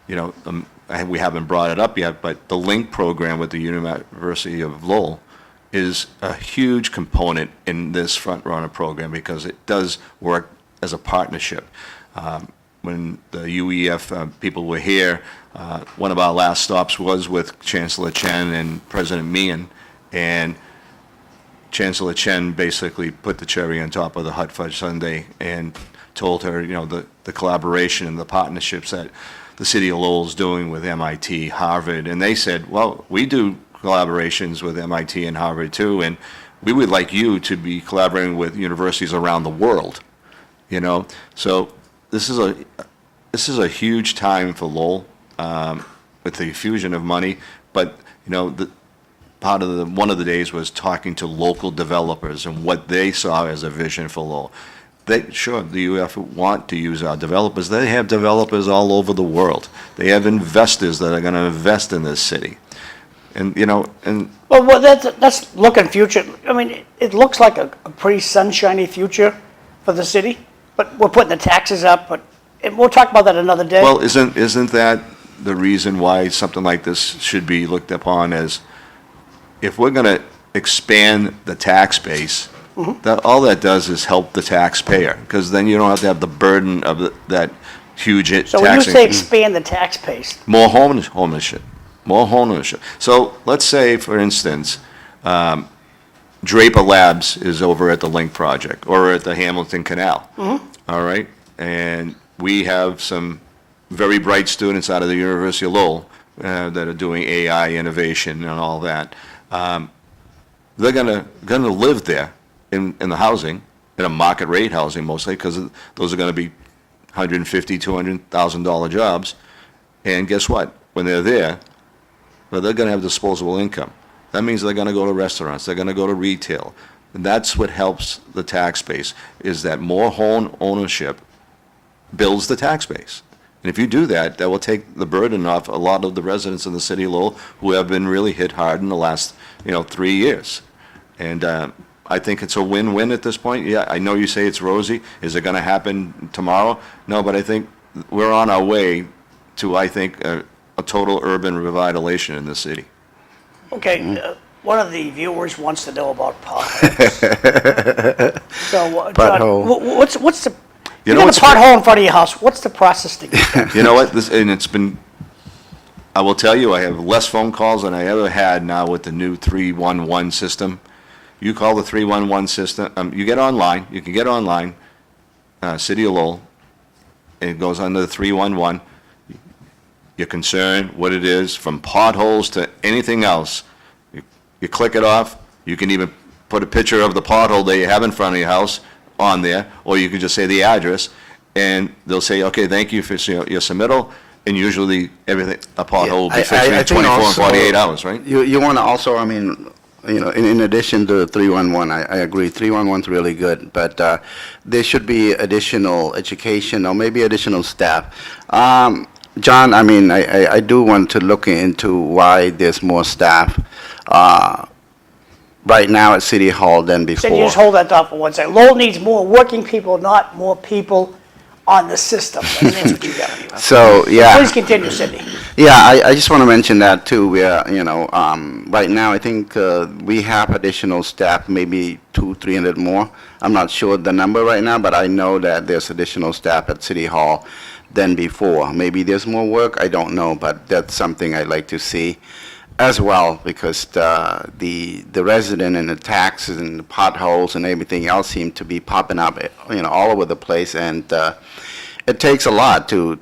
We haven't brought it up yet, but the LINK program with the University of Lowell is a huge component in this front runner program, because it does work as a partnership. When the UEF people were here, one of our last stops was with Chancellor Chen and President Meehan, and Chancellor Chen basically put the cherry on top of the hot fudge sundae and told her, the collaboration and the partnerships that the city of Lowell's doing with MIT, Harvard, and they said, well, we do collaborations with MIT and Harvard too, and we would like you to be collaborating with universities around the world, So this is a huge time for Lowell, with the infusion of money, but, one of the days was talking to local developers and what they saw as a vision for Lowell. Sure, do you ever want to use our developers? They have developers all over the world. They have investors that are going to invest in this city. And, Well, that's looking future. I mean, it looks like a pretty sunshiny future for the city, but we're putting the taxes up, and we'll talk about that another day. well, isn't that the reason why something like this should be looked upon as, if we're going to expand the tax base, all that does is help the taxpayer, because then you don't have to have the burden of that huge tax. So when you say expand the tax base, More homeownership, more homeownership. So let's say, for instance, Draper Labs is over at the Link Project or at the Hamilton Canal. All right? And we have some very bright students out of the University of Lowell that are doing AI innovation and all that. They're gonna live there in the housing, in a market rate housing mostly, because those are gonna be $150,000, $200,000 jobs. And guess what? When they're there, well, they're gonna have disposable income. That means they're gonna go to restaurants, they're gonna go to retail. And that's what helps the tax base, is that more home ownership builds the tax base. And if you do that, that will take the burden off a lot of the residents in the city of Lowell who have been really hit hard in the last, 3 years. And I think it's a win-win at this point. Yeah, I know you say it's rosy. Is it going to happen tomorrow? No, but I think we're on our way to, I think, a total urban revitalization in the city. okay, one of the viewers wants to know about potholes. So, John, Pothole. what's the, You you know got what's a pothole in front of your house, what's the process to get that? You know what? I will tell you, I have less phone calls than I ever had now with the new 311 system. You call the 311 system, you can get online, City of Lowell, and it goes under the 311. Your concern, what it is, from potholes to anything else. You click it off. You can even put a picture of the pothole that you have in front of your house on there, or you can just say the address, and they'll say, okay, thank you for your submittal, and usually a pothole will be fixed in 24 and 48 hours, right? You want to also, in addition to 311, I agree, 311's really good, but there should be additional education or maybe additional staff. John, I do want to look into why there's more staff right now at City Hall than before. Then you just hold that thought for one second. Lowell needs more working people, not more people on the system. And that's what you got on you. So, yeah. Please continue, Sidney. Yeah, I just want to mention that too. Right now, I think we have additional staff, maybe 200-300 more. I'm not sure the number right now, but I know that there's additional staff at City Hall than before. Maybe there's more work, I don't know, but that's something I'd like to see as well, because the resident and the taxes and the potholes and everything else seem to be popping up, all over the place, and it takes a lot to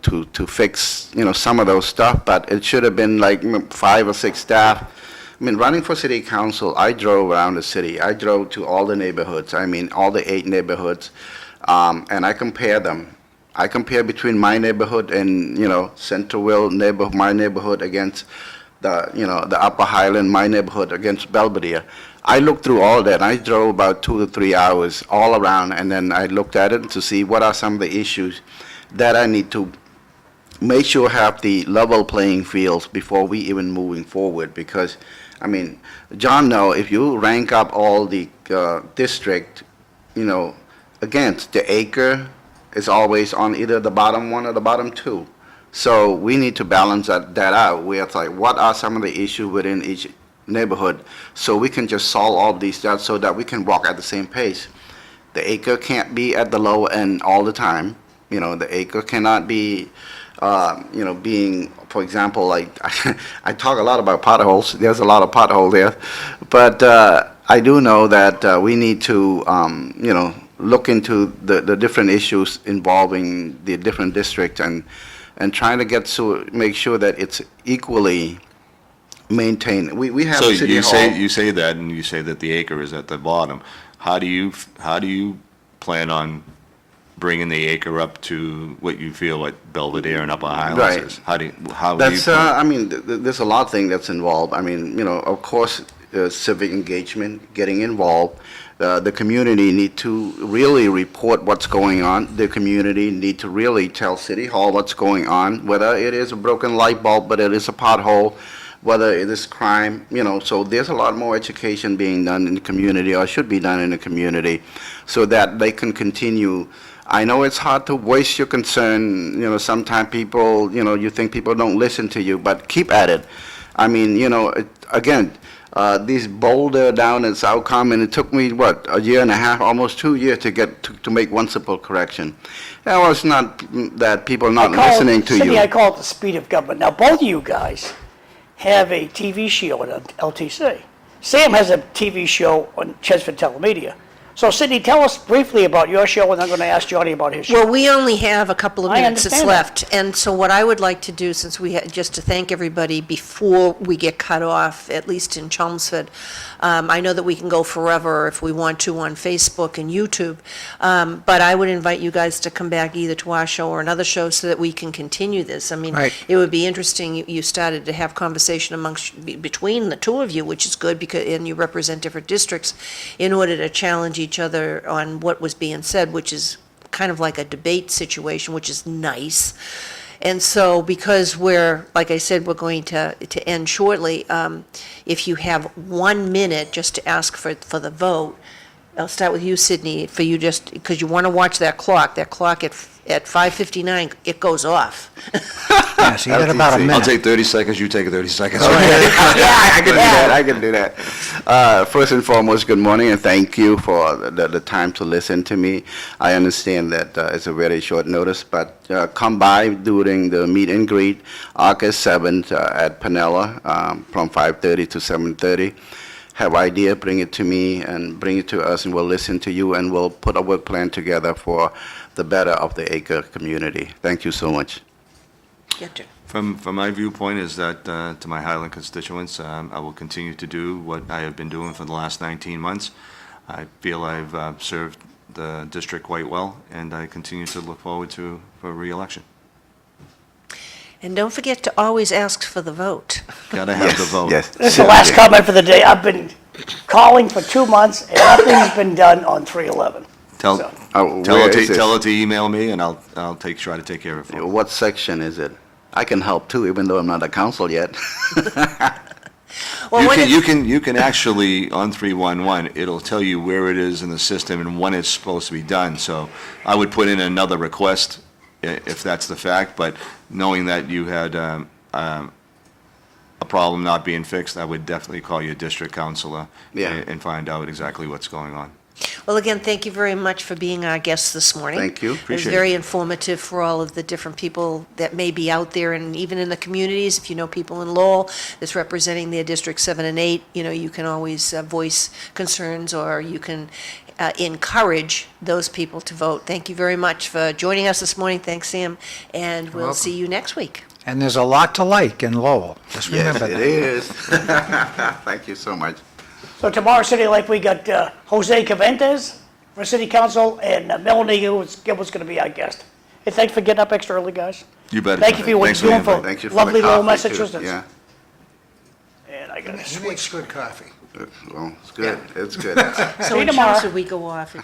fix, some of those stuff, but it should have been like 5 or 6 staff. Running for city council, I drove around the city. I drove to all the neighborhoods, all the 8 neighborhoods, and I compare them. I compare between my neighborhood and, Centerville neighborhood, my neighborhood against the Upper Highland, my neighborhood against Belvedere. I looked through all that. I drove about 2 to 3 hours all around, and then I looked at it to see what are some of the issues that I need to make sure have the level playing fields before we even moving forward. Because, John, if you rank up all the district, against the acre is always on either the bottom one or the bottom 2. So we need to balance that out. We're like, what are some of the issues within each neighborhood, so we can just solve all of these stuff so that we can walk at the same pace. The acre can't be at the low end all the time. The acre cannot be, being, for example, like, I talk a lot about potholes. There's a lot of pothole there. But I do know that we need to, look into the different issues involving the different districts and trying to make sure that it's equally maintained. We have So City you Hall. say that, and you say that the acre is at the bottom. How do you plan on bringing the acre up to what you feel like Belvedere and Upper Highlands Right. is? How do you? That's, there's a lot of things that's involved. Of course, civic engagement, getting involved. The community need to really report what's going on. The community need to really tell City Hall what's going on, whether it is a broken light bulb, but it is a pothole, whether it is crime, so there's a lot more education being done in the community, or should be done in the community, so that they can continue. I know it's hard to voice your concern, sometimes people, you think people don't listen to you, but keep at it. I mean, again, these Boulder down in South Common, it took me, a year and a half, almost 2 years to get to make one simple correction. That was not that people not listening to Sidney, you. I call it the speed of government. Now, both of you guys have a TV show on LTC. Sam has a TV show on Chesford Telemedia. So, Sidney, tell us briefly about your show, and I'm going to ask Johnny about his show. Well, we only have a couple of I minutes that's understand that. left, and so what I would like to do, since we had, just to thank everybody before we get cut off, at least in Chelmsford, I know that we can go forever if we want to on Facebook and YouTube, but I would invite you guys to come back either to our show or another show so that we can continue this. I mean, Right. it would be interesting, you started to have conversation between the two of you, which is good, because, and you represent different districts, in order to challenge each other on what was being said, which is kind of like a debate situation, which is nice. And so, because we're, like I said, we're going to end shortly, if you have 1 minute just to ask for the vote, I'll start with you, Sidney, for you just, because you want to watch that clock at 5:59, it goes off. Yes, you got about a LTC. minute. I'll take 30 seconds, you take 30 seconds. I can do that. First and foremost, good morning, and thank you for the time to listen to me. I understand that it's a very short notice, but come by during the meet and greet, August 7th at Pinella, from 5:30 to 7:30. Have idea, bring it to me, and bring it to us, and we'll listen to you, and we'll put a work plan together for the better of the Acre community. Thank you so much. Your turn. From my viewpoint is that, to my Highland constituents, I will continue to do what I have been doing for the last 19 months. I feel I've served the district quite well, and I continue to look forward for re-election. And don't forget to always ask for the vote. Gotta have the vote. Yes. This is the last comment for the day. I've been calling for 2 months, and nothing's been done on 311. Tell So- Where is this? tell her to email me, and I'll try to take care of it for her. What section is it? I can help too, even though I'm not a council yet. Well, when it's- You can actually, on 311, it'll tell you where it is in the system and when it's supposed to be done. So I would put in another request if that's the fact, but knowing that you had a problem not being fixed, I would definitely call your district counselor Yeah. and find out exactly what's going on. Well, again, thank you very much for being our guest this morning. Thank you. It was Appreciate it. very informative for all of the different people that may be out there, and even in the communities. If you know people in Lowell that's representing their District 7 and 8, you can always voice concerns, or you can encourage those people to vote. Thank you very much for joining us this morning. Thanks, Sam, and we'll welcome. see you next week. And there's a lot to like in Lowell. Just Yes, remember it that. is. Thank you so much. So tomorrow, City Lake, we got Jose Caventes for City Council, and Melanie Gilbert's going to be our guest. Hey, thanks for getting up extra early, guys. You bet. Thank you for what Thanks you're doing the for invite. Thank you for lovely the Lowell, coffee, too. Massachusetts. Yeah. And I got to He switch. makes good coffee. Well, it's good. It's good. So you in tomorrow. Chelmsford, we go off.